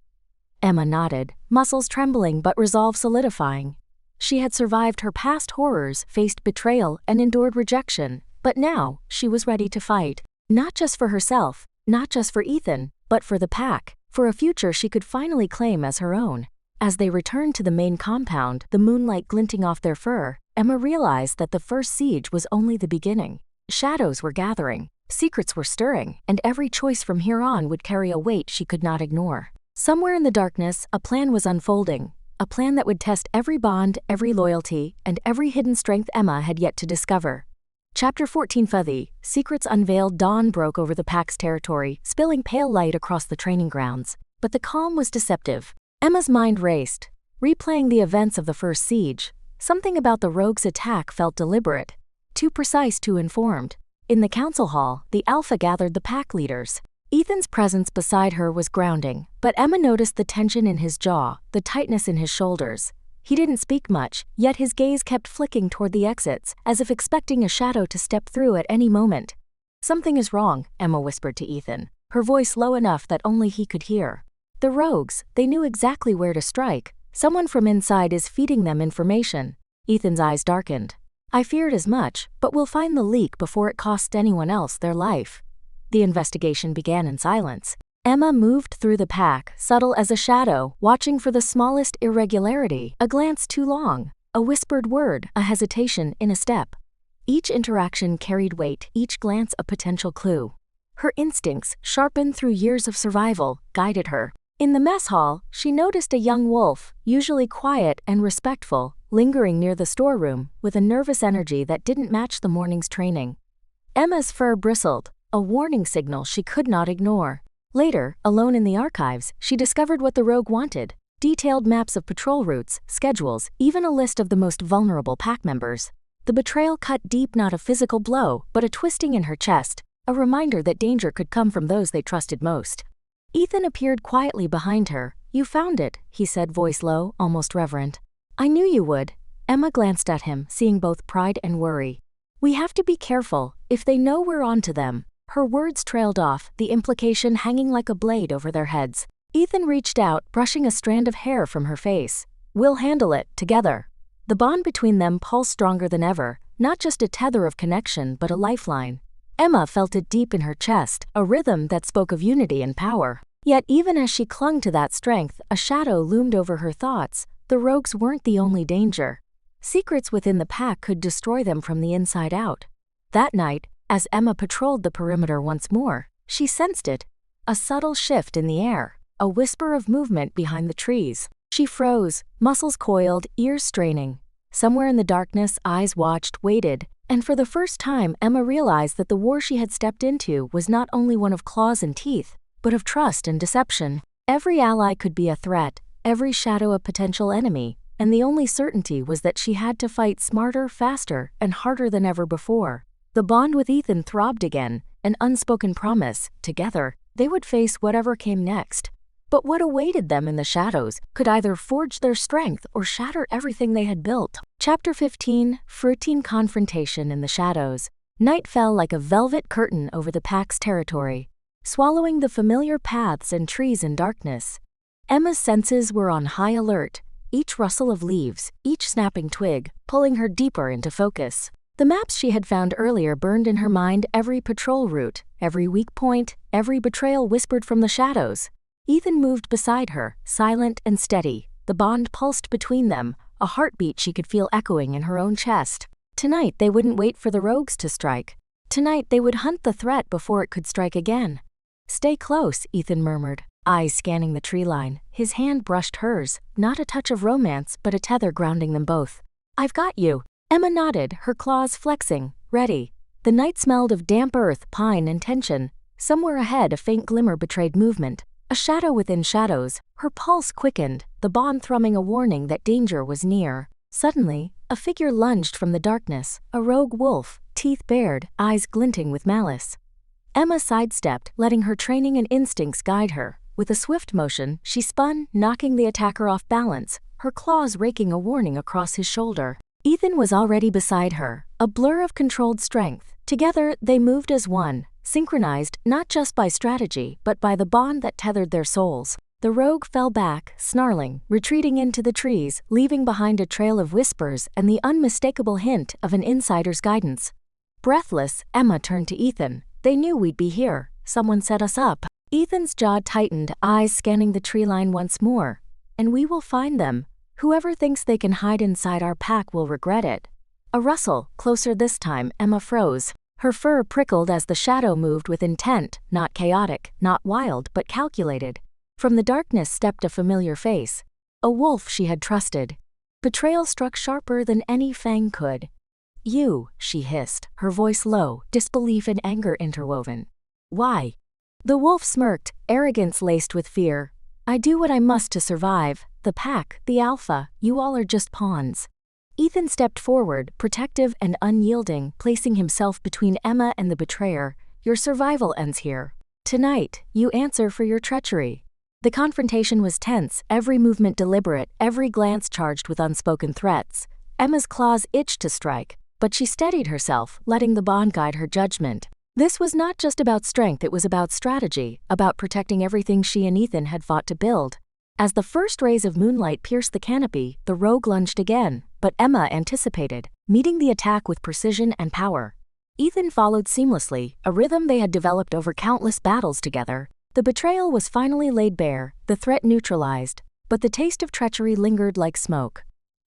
Emma nodded, muscles trembling but resolve solidifying. She had survived her past horrors, faced betrayal, and endured rejection, but now she was ready to fight. Not just for herself, not just for Ethan, but for the pack, for a future she could finally claim as her own. As they returned to the main compound, the moonlight glinting off their fur, Emma realized that the first siege was only the beginning. Shadows were gathering, secrets were stirring, and every choice from here on would carry a weight she could not ignore. Somewhere in the darkness, a plan was unfolding, a plan that would test every bond, every loyalty, and every hidden strength Emma had yet to discover. Chapter 14. Secrets unveiled. Dawn broke over the pack's territory, spilling pale light across the training grounds. But the calm was deceptive. Emma's mind raced, replaying the events of the first siege. Something about the rogues' attack felt deliberate, too precise, too informed. In the council hall, the Alpha gathered the pack leaders. Ethan's presence beside her was grounding, but Emma noticed the tension in his jaw, the tightness in his shoulders. He didn't speak much, yet his gaze kept flicking toward the exits, as if expecting a shadow to step through at any moment. "Something is wrong," Emma whispered to Ethan, her voice low enough that only he could hear. "The rogues, they knew exactly where to strike. Someone from inside is feeding them information." Ethan's eyes darkened. "I feared as much, but we'll find the leak before it costs anyone else their life." The investigation began in silence. Emma moved through the pack, subtle as a shadow, watching for the smallest irregularity, a glance too long, a whispered word, a hesitation in a step. Each interaction carried weight, each glance a potential clue. Her instincts, sharpened through years of survival, guided her. In the mess hall, she noticed a young wolf, usually quiet and respectful, lingering near the storeroom, with a nervous energy that didn't match the morning's training. Emma's fur bristled, a warning signal she could not ignore. Later, alone in the archives, she discovered what the rogue wanted: detailed maps of patrol routes, schedules, even a list of the most vulnerable pack members. The betrayal cut deep, not a physical blow, but a twisting in her chest, a reminder that danger could come from those they trusted most. Ethan appeared quietly behind her. "You found it," he said, voice low, almost reverent. "I knew you would." Emma glanced at him, seeing both pride and worry. "We have to be careful. If they know we're on to them." Her words trailed off, the implication hanging like a blade over their heads. Ethan reached out, brushing a strand of hair from her face. "We'll handle it, together." The bond between them pulsed stronger than ever, not just a tether of connection but a lifeline. Emma felt it deep in her chest, a rhythm that spoke of unity and power. Yet even as she clung to that strength, a shadow loomed over her thoughts. The rogues weren't the only danger. Secrets within the pack could destroy them from the inside out. That night, as Emma patrolled the perimeter once more, she sensed it. A subtle shift in the air, a whisper of movement behind the trees. She froze, muscles coiled, ears straining. Somewhere in the darkness, eyes watched, waited, and for the first time Emma realized that the war she had stepped into was not only one of claws and teeth, but of trust and deception. Every ally could be a threat, every shadow a potential enemy, and the only certainty was that she had to fight smarter, faster, and harder than ever before. The bond with Ethan throbbed again, an unspoken promise. Together, they would face whatever came next. But what awaited them in the shadows could either forge their strength or shatter everything they had built. Chapter 15, Fruiting Confrontation in the Shadows. Night fell like a velvet curtain over the pack's territory, swallowing the familiar paths and trees in darkness. Emma's senses were on high alert, each rustle of leaves, each snapping twig, pulling her deeper into focus. The maps she had found earlier burned in her mind, every patrol route, every weak point, every betrayal whispered from the shadows. Ethan moved beside her, silent and steady. The bond pulsed between them, a heartbeat she could feel echoing in her own chest. Tonight they wouldn't wait for the rogues to strike. Tonight they would hunt the threat before it could strike again. "Stay close," Ethan murmured, eyes scanning the tree line. His hand brushed hers, not a touch of romance but a tether grounding them both. "I've got you." Emma nodded, her claws flexing, ready. The night smelled of damp earth, pine, and tension. Somewhere ahead a faint glimmer betrayed movement. A shadow within shadows. Her pulse quickened, the bond thrumming a warning that danger was near. Suddenly, a figure lunged from the darkness, a rogue wolf, teeth bared, eyes glinting with malice. Emma sidestepped, letting her training and instincts guide her. With a swift motion, she spun, knocking the attacker off balance, her claws raking a warning across his shoulder. Ethan was already beside her, a blur of controlled strength. Together, they moved as one, synchronized not just by strategy, but by the bond that tethered their souls. The rogue fell back, snarling, retreating into the trees, leaving behind a trail of whispers and the unmistakable hint of an insider's guidance. Breathless, Emma turned to Ethan. "They knew we'd be here. Someone set us up." Ethan's jaw tightened, eyes scanning the tree line once more. "And we will find them. Whoever thinks they can hide inside our pack will regret it." A rustle, closer this time. Emma froze. Her fur prickled as the shadow moved with intent, not chaotic, not wild, but calculated. From the darkness stepped a familiar face. A wolf she had trusted. Betrayal struck sharper than any fang could. "You," she hissed, her voice low, disbelief and anger interwoven. "Why?" The wolf smirked, arrogance laced with fear. "I do what I must to survive. The pack, the alpha, you all are just pawns." Ethan stepped forward, protective and unyielding, placing himself between Emma and the betrayer. "Your survival ends here. Tonight, you answer for your treachery." The confrontation was tense, every movement deliberate, every glance charged with unspoken threats. Emma's claws itched to strike, but she steadied herself, letting the bond guide her judgment. This was not just about strength, it was about strategy, about protecting everything she and Ethan had fought to build. As the first rays of moonlight pierced the canopy, the rogue lunged again, but Emma anticipated, meeting the attack with precision and power. Ethan followed seamlessly, a rhythm they had developed over countless battles together. The betrayal was finally laid bare, the threat neutralized, but the taste of treachery lingered like smoke.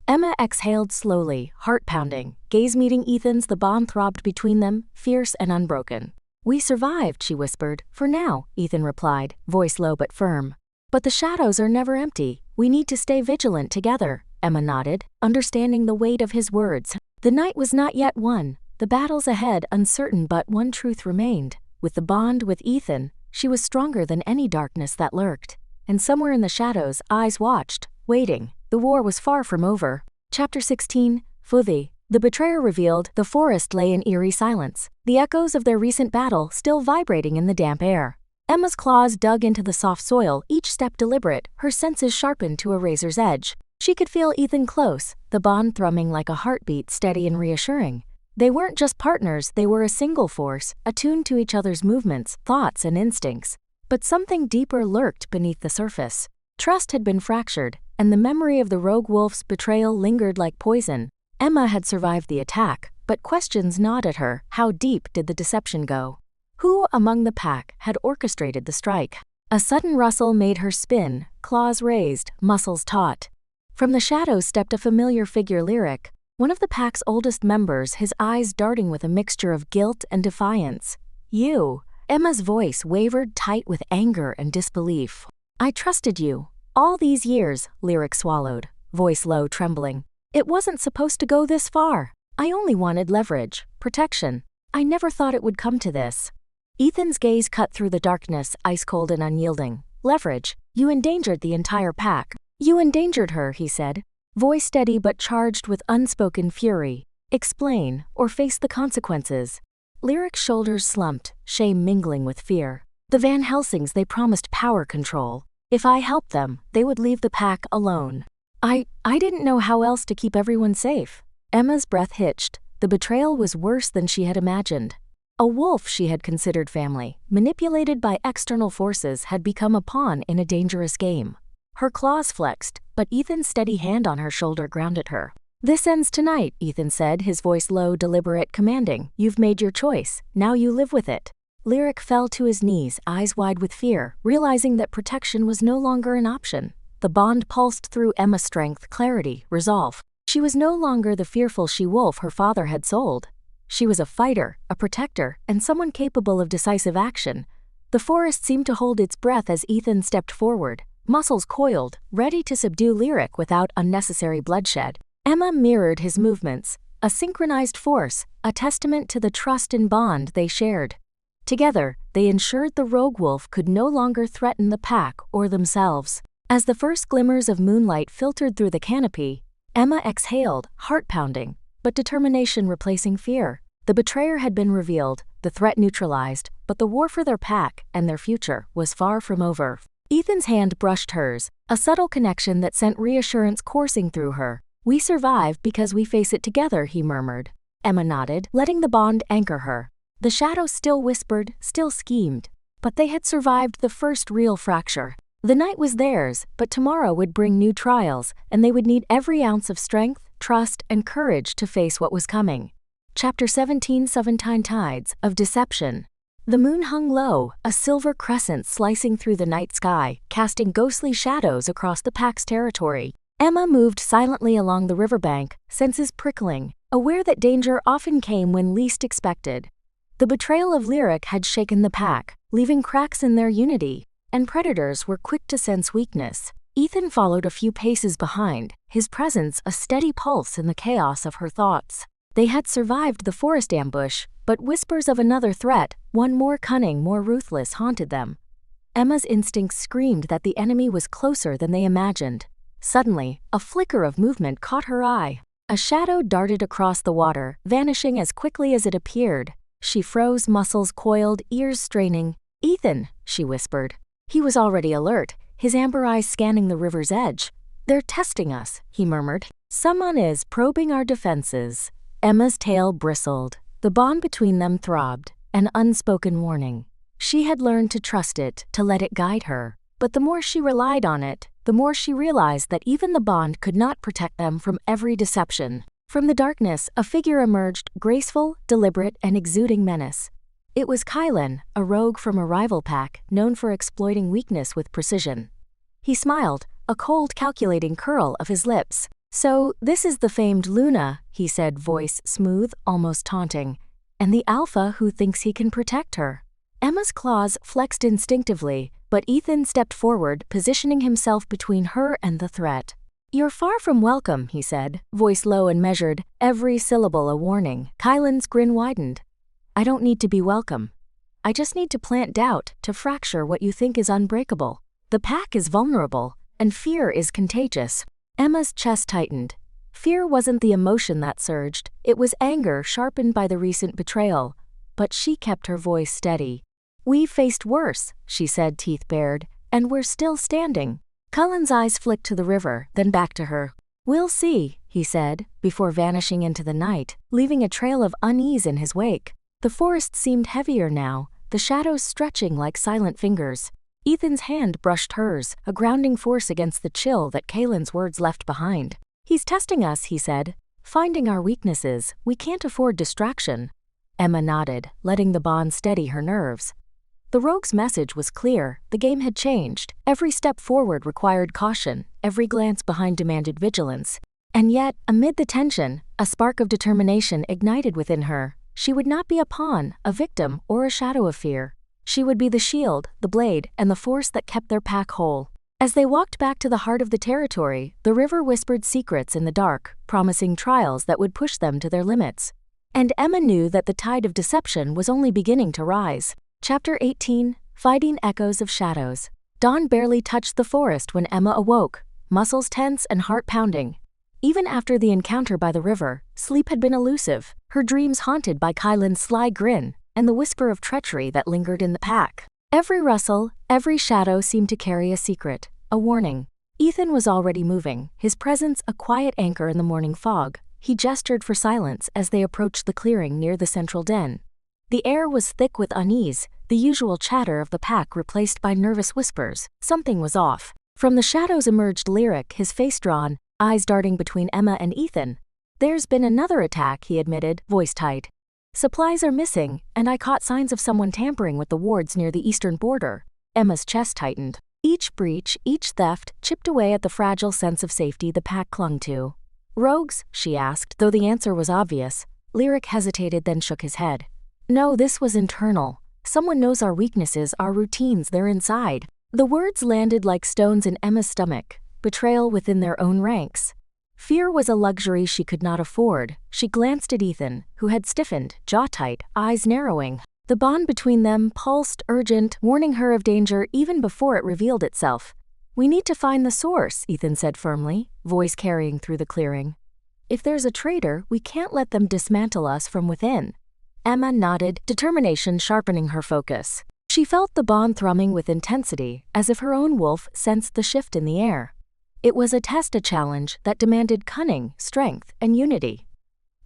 Emma exhaled slowly, heart pounding, gaze meeting Ethan's. The bond throbbed between them, fierce and unbroken. "We survived," she whispered. "For now," Ethan replied, voice low but firm. "But the shadows are never empty. We need to stay vigilant together." Emma nodded, understanding the weight of his words. The night was not yet won, the battles ahead uncertain, but one truth remained. With the bond with Ethan, she was stronger than any darkness that lurked. And somewhere in the shadows, eyes watched, waiting. The war was far from over. Chapter 16, Futhi. The betrayer revealed. The forest lay in eerie silence, the echoes of their recent battle still vibrating in the damp air. Emma's claws dug into the soft soil, each step deliberate, her senses sharpened to a razor's edge. She could feel Ethan close, the bond thrumming like a heartbeat, steady and reassuring. They weren't just partners, they were a single force, attuned to each other's movements, thoughts and instincts. But something deeper lurked beneath the surface. Trust had been fractured, and the memory of the rogue wolf's betrayal lingered like poison. Emma had survived the attack, but questions gnawed at her. How deep did the deception go? Who among the pack had orchestrated the strike? A sudden rustle made her spin, claws raised, muscles taut. From the shadows stepped a familiar figure, Lyric, one of the pack's oldest members, his eyes darting with a mixture of guilt and defiance. "You." Emma's voice wavered, tight with anger and disbelief. "I trusted you. All these years," Lyric swallowed, voice low, trembling. "It wasn't supposed to go this far. I only wanted leverage, protection. I never thought it would come to this." Ethan's gaze cut through the darkness, ice-cold and unyielding. "Leverage? You endangered the entire pack." "You endangered her," he said, voice steady but charged with unspoken fury. "Explain, or face the consequences." Lyric's shoulders slumped, shame mingling with fear. The Van Helsings, they promised power control. If I helped them, they would leave the pack alone. I didn't know how else to keep everyone safe." Emma's breath hitched. The betrayal was worse than she had imagined. A wolf she had considered family, manipulated by external forces, had become a pawn in a dangerous game. Her claws flexed, but Ethan's steady hand on her shoulder grounded her. "This ends tonight," Ethan said, his voice low, deliberate, commanding. "You've made your choice. Now you live with it." Lyric fell to his knees, eyes wide with fear, realizing that protection was no longer an option. The bond pulsed through Emma's strength, clarity, resolve. She was no longer the fearful she-wolf her father had sold. She was a fighter, a protector, and someone capable of decisive action. The forest seemed to hold its breath as Ethan stepped forward, muscles coiled, ready to subdue Lyric without unnecessary bloodshed. Emma mirrored his movements, a synchronized force, a testament to the trust and bond they shared. Together, they ensured the rogue wolf could no longer threaten the pack or themselves. As the first glimmers of moonlight filtered through the canopy, Emma exhaled, heart pounding, but determination replacing fear. The betrayer had been revealed, the threat neutralized, but the war for their pack and their future was far from over. Ethan's hand brushed hers, a subtle connection that sent reassurance coursing through her. "We survive because we face it together," he murmured. Emma nodded, letting the bond anchor her. The shadows still whispered, still schemed, but they had survived the first real fracture. The night was theirs, but tomorrow would bring new trials, and they would need every ounce of strength, trust, and courage to face what was coming. Chapter 17, Serpentine Tides of Deception. The moon hung low, a silver crescent slicing through the night sky, casting ghostly shadows across the pack's territory. Emma moved silently along the riverbank, senses prickling, aware that danger often came when least expected. The betrayal of Lyric had shaken the pack, leaving cracks in their unity, and predators were quick to sense weakness. Ethan followed a few paces behind, his presence a steady pulse in the chaos of her thoughts. They had survived the forest ambush, but whispers of another threat, one more cunning, more ruthless, haunted them. Emma's instincts screamed that the enemy was closer than they imagined. Suddenly, a flicker of movement caught her eye. A shadow darted across the water, vanishing as quickly as it appeared. She froze, muscles coiled, ears straining. "Ethan," she whispered. He was already alert, his amber eyes scanning the river's edge. "They're testing us," he murmured. "Someone is probing our defenses." Emma's tail bristled. The bond between them throbbed, an unspoken warning. She had learned to trust it, to let it guide her. But the more she relied on it, the more she realized that even the bond could not protect them from every deception. From the darkness, a figure emerged, graceful, deliberate, and exuding menace. It was Kylan, a rogue from a rival pack, known for exploiting weakness with precision. He smiled, a cold, calculating curl of his lips. "So, this is the famed Luna," he said, voice smooth, almost taunting. "And the alpha who thinks he can protect her." Emma's claws flexed instinctively, but Ethan stepped forward, positioning himself between her and the threat. "You're far from welcome," he said, voice low and measured, every syllable a warning. Kylan's grin widened. "I don't need to be welcome. I just need to plant doubt, to fracture what you think is unbreakable. The pack is vulnerable, and fear is contagious." Emma's chest tightened. Fear wasn't the emotion that surged, it was anger sharpened by the recent betrayal. But she kept her voice steady. "We've faced worse," she said, teeth bared, "and we're still standing." Cullen's eyes flicked to the river, then back to her. "We'll see," he said, before vanishing into the night, leaving a trail of unease in his wake. The forest seemed heavier now, the shadows stretching like silent fingers. Ethan's hand brushed hers, a grounding force against the chill that Kalen's words left behind. "He's testing us," he said. "Finding our weaknesses, we can't afford distraction." Emma nodded, letting the bond steady her nerves. The rogue's message was clear, the game had changed. Every step forward required caution, every glance behind demanded vigilance. And yet, amid the tension, a spark of determination ignited within her. She would not be a pawn, a victim, or a shadow of fear. She would be the shield, the blade, and the force that kept their pack whole. As they walked back to the heart of the territory, the river whispered secrets in the dark, promising trials that would push them to their limits. And Emma knew that the tide of deception was only beginning to rise. Chapter 18, Fighting Echoes of Shadows. Dawn barely touched the forest when Emma awoke, muscles tense and heart pounding. Even after the encounter by the river, sleep had been elusive, her dreams haunted by Kylan's sly grin and the whisper of treachery that lingered in the pack. Every rustle, every shadow seemed to carry a secret, a warning. Ethan was already moving, his presence a quiet anchor in the morning fog. He gestured for silence as they approached the clearing near the central den. The air was thick with unease, the usual chatter of the pack replaced by nervous whispers. Something was off. From the shadows emerged Lyric, his face drawn, eyes darting between Emma and Ethan. "There's been another attack," he admitted, voice tight. "Supplies are missing, and I caught signs of someone tampering with the wards near the eastern border." Emma's chest tightened. Each breach, each theft, chipped away at the fragile sense of safety the pack clung to. "Rogues?" she asked, though the answer was obvious. Lyric hesitated, then shook his head. "No, this was internal. Someone knows our weaknesses, our routines, they're inside." The words landed like stones in Emma's stomach, betrayal within their own ranks. Fear was a luxury she could not afford. She glanced at Ethan, who had stiffened, jaw tight, eyes narrowing. The bond between them pulsed, urgent, warning her of danger even before it revealed itself. "We need to find the source," Ethan said firmly, voice carrying through the clearing. "If there's a traitor, we can't let them dismantle us from within." Emma nodded, determination sharpening her focus. She felt the bond thrumming with intensity, as if her own wolf sensed the shift in the air. It was a test, a challenge that demanded cunning, strength, and unity.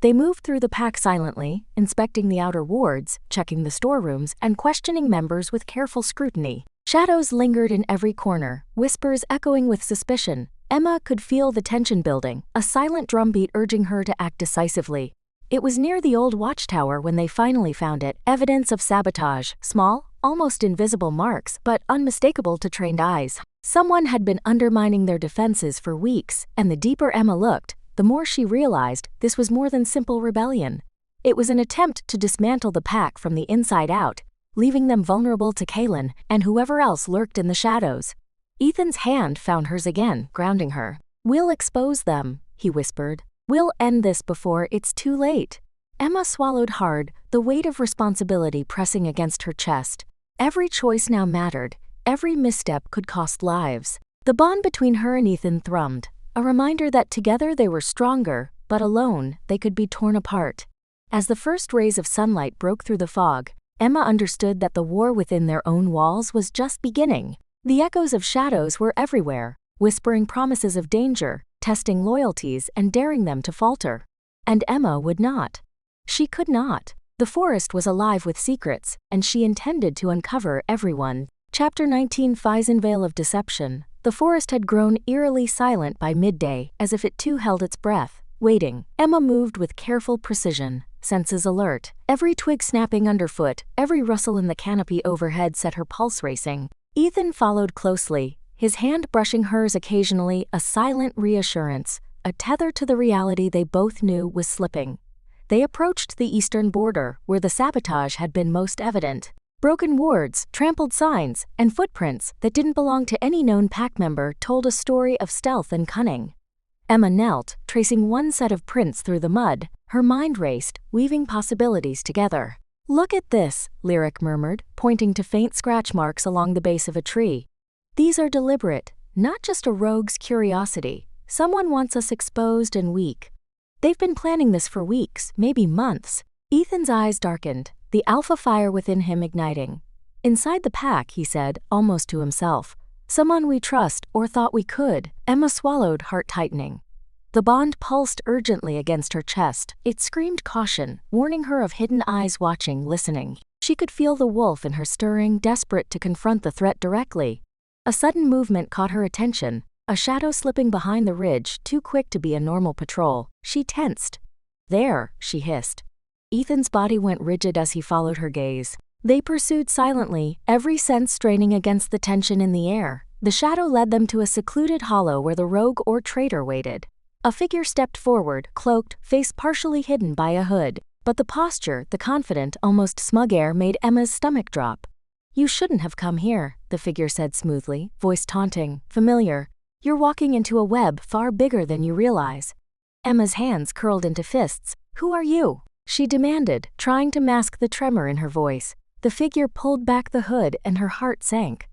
They moved through the pack silently, inspecting the outer wards, checking the storerooms, and questioning members with careful scrutiny. Shadows lingered in every corner, whispers echoing with suspicion. Emma could feel the tension building, a silent drumbeat urging her to act decisively. It was near the old watchtower when they finally found it, evidence of sabotage, small, almost invisible marks, but unmistakable to trained eyes. Someone had been undermining their defenses for weeks, and the deeper Emma looked, the more she realized this was more than simple rebellion. It was an attempt to dismantle the pack from the inside out, leaving them vulnerable to Kalen and whoever else lurked in the shadows. Ethan's hand found hers again, grounding her. "We'll expose them," he whispered. "We'll end this before it's too late." Emma swallowed hard, the weight of responsibility pressing against her chest. Every choice now mattered. Every misstep could cost lives. The bond between her and Ethan thrummed, a reminder that together they were stronger, but alone they could be torn apart. As the first rays of sunlight broke through the fog, Emma understood that the war within their own walls was just beginning. The echoes of shadows were everywhere, whispering promises of danger, testing loyalties, and daring them to falter. And Emma would not. She could not. The forest was alive with secrets, and she intended to uncover every one. Chapter 19, Faizen Veil of Deception. The forest had grown eerily silent by midday, as if it too held its breath. waiting. Emma moved with careful precision, senses alert. Every twig snapping underfoot, every rustle in the canopy overhead set her pulse racing. Ethan followed closely, his hand brushing hers occasionally, a silent reassurance, a tether to the reality they both knew was slipping. They approached the eastern border, where the sabotage had been most evident. Broken wards, trampled signs, and footprints that didn't belong to any known pack member told a story of stealth and cunning. Emma knelt, tracing one set of prints through the mud. Her mind raced, weaving possibilities together. "Look at this," Lyric murmured, pointing to faint scratch marks along the base of a tree. "These are deliberate, not just a rogue's curiosity. Someone wants us exposed and weak. They've been planning this for weeks, maybe months." Ethan's eyes darkened, the alpha fire within him igniting. "Inside the pack," he said, almost to himself. "Someone we trust or thought we could." Emma swallowed, heart tightening. The bond pulsed urgently against her chest. It screamed caution, warning her of hidden eyes watching, listening. She could feel the wolf in her stirring, desperate to confront the threat directly. A sudden movement caught her attention, a shadow slipping behind the ridge, too quick to be a normal patrol. She tensed. "There," she hissed. Ethan's body went rigid as he followed her gaze. They pursued silently, every sense straining against the tension in the air. The shadow led them to a secluded hollow where the rogue or traitor waited. A figure stepped forward, cloaked, face partially hidden by a hood. But the posture, the confident, almost smug air made Emma's stomach drop. "You shouldn't have come here," the figure said smoothly, voice taunting, familiar. "You're walking into a web far bigger than you realize." Emma's hands curled into fists. "Who are you?" she demanded, trying to mask the tremor in her voice. The figure pulled back the hood and her heart sank.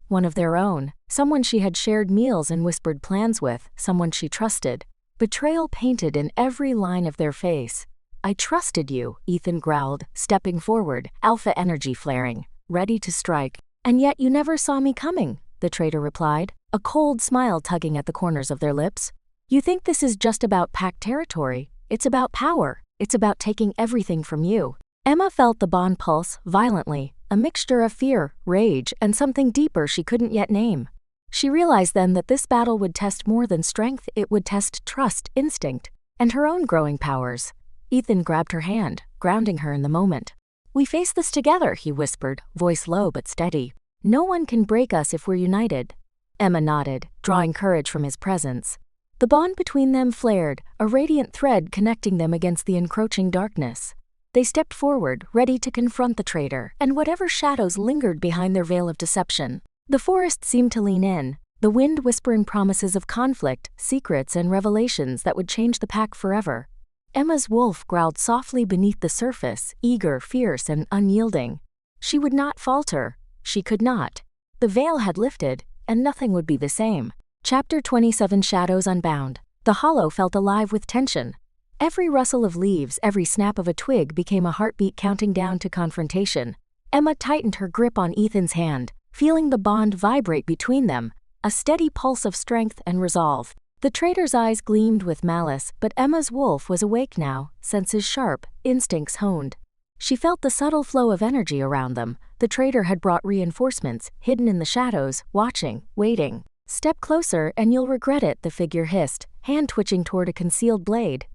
One of their own, someone she had shared meals and whispered plans with, someone she trusted. Betrayal painted in every line of their face. "I trusted you," Ethan growled, stepping forward, alpha energy flaring, ready to strike. "And yet you never saw me coming," the traitor replied, a cold smile tugging at the corners of their lips. "You think this is just about pack territory? It's about power. It's about taking everything from you." Emma felt the bond pulse violently, a mixture of fear, rage, and something deeper she couldn't yet name. She realized then that this battle would test more than strength, it would test trust, instinct, and her own growing powers. Ethan grabbed her hand, grounding her in the moment. "We face this together," he whispered, voice low but steady. "No one can break us if we're united." Emma nodded, drawing courage from his presence. The bond between them flared, a radiant thread connecting them against the encroaching darkness. They stepped forward, ready to confront the traitor, and whatever shadows lingered behind their veil of deception. The forest seemed to lean in, the wind whispering promises of conflict, secrets, and revelations that would change the pack forever. Emma's wolf growled softly beneath the surface, eager, fierce, and unyielding. She would not falter. She could not. The veil had lifted, and nothing would be the same. Chapter 27 Shadows Unbound. The hollow felt alive with tension. Every rustle of leaves, every snap of a twig became a heartbeat counting down to confrontation. Emma tightened her grip on Ethan's hand, feeling the bond vibrate between them, a steady pulse of strength and resolve. The traitor's eyes gleamed with malice, but Emma's wolf was awake now, senses sharp, instincts honed. She felt the subtle flow of energy around them. The traitor had brought reinforcements, hidden in the shadows, watching, waiting. "Step closer and you'll regret it," the figure hissed, hand twitching toward a concealed blade.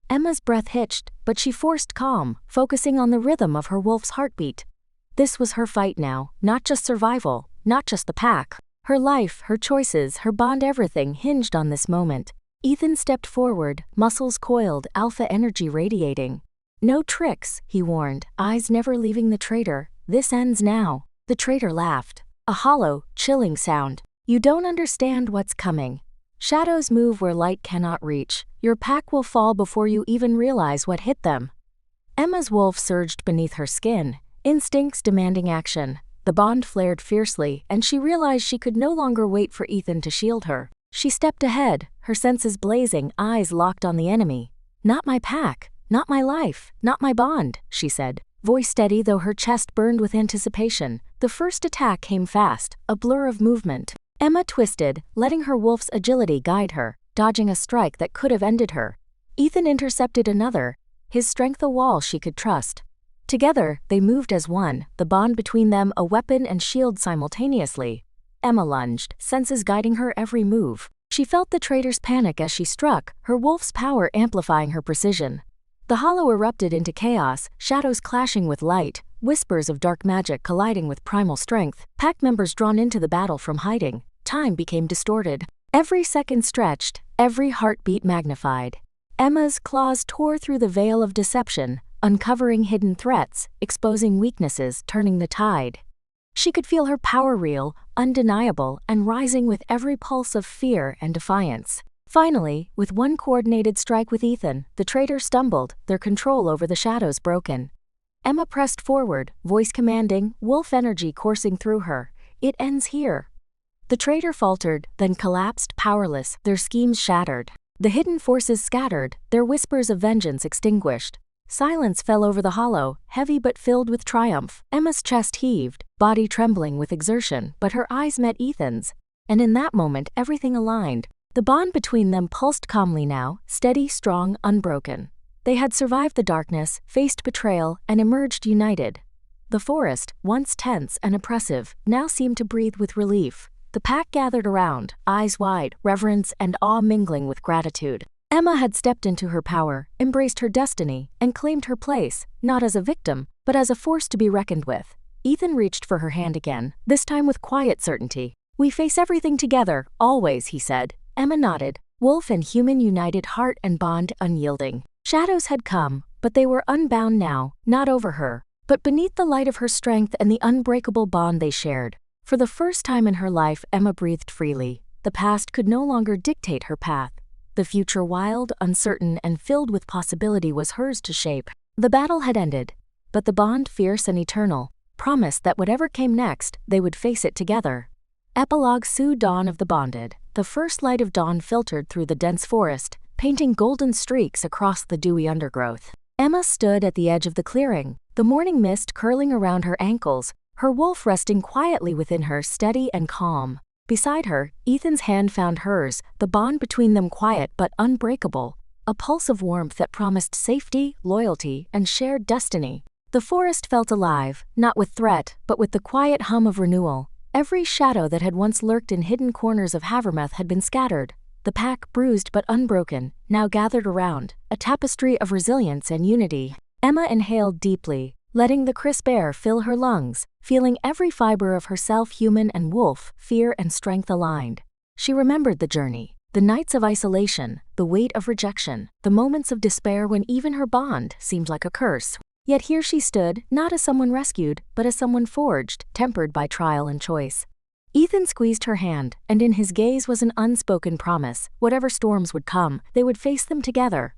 Emma's breath hitched, but she forced calm, focusing on the rhythm of her wolf's heartbeat. This was her fight now, not just survival, not just the pack. Her life, her choices, her bond, everything hinged on this moment. Ethan stepped forward, muscles coiled, alpha energy radiating. "No tricks," he warned, eyes never leaving the traitor. "This ends now." The traitor laughed, a hollow, chilling sound. "You don't understand what's coming. Shadows move where light cannot reach. Your pack will fall before you even realize what hit them." Emma's wolf surged beneath her skin, instincts demanding action. The bond flared fiercely, and she realized she could no longer wait for Ethan to shield her. She stepped ahead, her senses blazing, eyes locked on the enemy. "Not my pack, not my life, not my bond," she said, voice steady though her chest burned with anticipation. The first attack came fast, a blur of movement. Emma twisted, letting her wolf's agility guide her, dodging a strike that could have ended her. Ethan intercepted another, his strength a wall she could trust. Together, they moved as one, the bond between them a weapon and shield simultaneously. Emma lunged, senses guiding her every move. She felt the traitor's panic as she struck, her wolf's power amplifying her precision. The hollow erupted into chaos, shadows clashing with light, whispers of dark magic colliding with primal strength, pack members drawn into the battle from hiding. Time became distorted. Every second stretched, every heartbeat magnified. Emma's claws tore through the veil of deception, uncovering hidden threats, exposing weaknesses, turning the tide. She could feel her power real, undeniable, and rising with every pulse of fear and defiance. Finally, with one coordinated strike with Ethan, the traitor stumbled, their control over the shadows broken. Emma pressed forward, voice commanding, wolf energy coursing through her. It ends here. The traitor faltered, then collapsed, powerless, their schemes shattered. The hidden forces scattered, their whispers of vengeance extinguished. Silence fell over the hollow, heavy but filled with triumph. Emma's chest heaved, body trembling with exertion, but her eyes met Ethan's. And in that moment, everything aligned. The bond between them pulsed calmly now, steady, strong, unbroken. They had survived the darkness, faced betrayal, and emerged united. The forest, once tense and oppressive, now seemed to breathe with relief. The pack gathered around, eyes wide, reverence and awe mingling with gratitude. Emma had stepped into her power, embraced her destiny, and claimed her place, not as a victim, but as a force to be reckoned with. Ethan reached for her hand again, this time with quiet certainty. "We face everything together, always," he said. Emma nodded, wolf and human united, heart and bond unyielding. Shadows had come, but they were unbound now, not over her, but beneath the light of her strength and the unbreakable bond they shared. For the first time in her life, Emma breathed freely. The past could no longer dictate her path. The future, wild, uncertain, and filled with possibility, was hers to shape. The battle had ended, but the bond, fierce and eternal, promised that whatever came next, they would face it together. Epilogue: Sue. Dawn of the Bonded. The first light of dawn filtered through the dense forest, painting golden streaks across the dewy undergrowth. Emma stood at the edge of the clearing, the morning mist curling around her ankles, her wolf resting quietly within her, steady and calm. Beside her, Ethan's hand found hers, the bond between them quiet but unbreakable, a pulse of warmth that promised safety, loyalty, and shared destiny. The forest felt alive, not with threat, but with the quiet hum of renewal. Every shadow that had once lurked in hidden corners of Havermouth had been scattered. The pack, bruised but unbroken, now gathered around, a tapestry of resilience and unity. Emma inhaled deeply, letting the crisp air fill her lungs, feeling every fiber of herself, human and wolf, fear and strength aligned. She remembered the journey, the nights of isolation, the weight of rejection, the moments of despair when even her bond seemed like a curse. Yet here she stood, not as someone rescued, but as someone forged, tempered by trial and choice. Ethan squeezed her hand, and in his gaze was an unspoken promise. Whatever storms would come, they would face them together.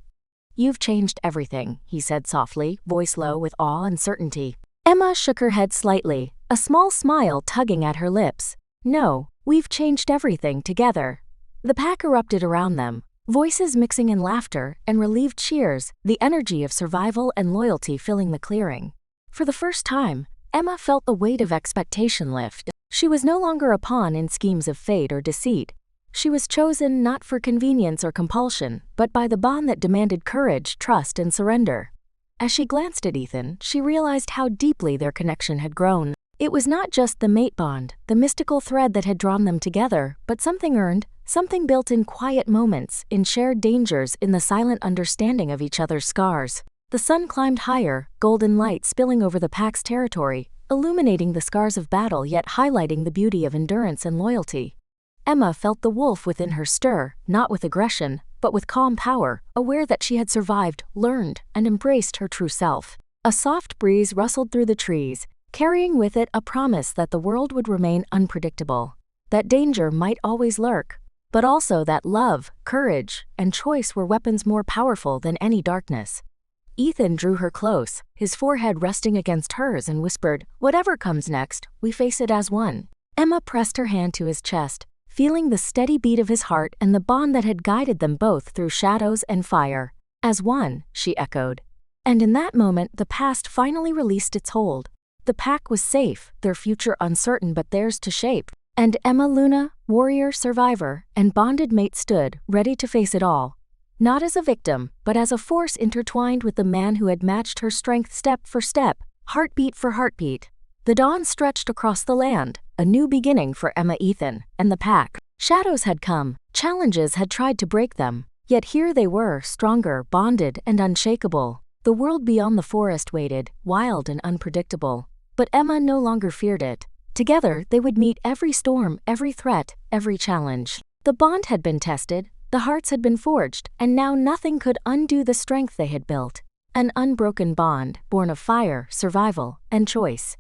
"You've changed everything," he said softly, voice low with awe and certainty. Emma shook her head slightly, a small smile tugging at her lips. "No, we've changed everything together." The pack erupted around them, voices mixing in laughter and relieved cheers, the energy of survival and loyalty filling the clearing. For the first time, Emma felt the weight of expectation lift. She was no longer a pawn in schemes of fate or deceit. She was chosen not for convenience or compulsion, but by the bond that demanded courage, trust, and surrender. As she glanced at Ethan, she realized how deeply their connection had grown. It was not just the mate bond, the mystical thread that had drawn them together, but something earned, something built in quiet moments, in shared dangers, in the silent understanding of each other's scars. The sun climbed higher, golden light spilling over the pack's territory, illuminating the scars of battle yet highlighting the beauty of endurance and loyalty. Emma felt the wolf within her stir, not with aggression, but with calm power, aware that she had survived, learned, and embraced her true self. A soft breeze rustled through the trees, carrying with it a promise that the world would remain unpredictable, that danger might always lurk, but also that love, courage, and choice were weapons more powerful than any darkness. Ethan drew her close, his forehead resting against hers, and whispered, "Whatever comes next, we face it as one." Emma pressed her hand to his chest, feeling the steady beat of his heart and the bond that had guided them both through shadows and fire. "As one," she echoed. And in that moment, the past finally released its hold. The pack was safe, their future uncertain but theirs to shape. And Emma Luna, warrior, survivor, and bonded mate stood, ready to face it all. Not as a victim, but as a force intertwined with the man who had matched her strength step for step, heartbeat for heartbeat. The dawn stretched across the land, a new beginning for Emma, Ethan, and the pack. Shadows had come, challenges had tried to break them, yet here they were, stronger, bonded, and unshakable. The world beyond the forest waited, wild and unpredictable. But Emma no longer feared it. Together, they would meet every storm, every threat, every challenge. The bond had been tested, the hearts had been forged, and now nothing could undo the strength they had built. An unbroken bond, born of fire, survival, and choice.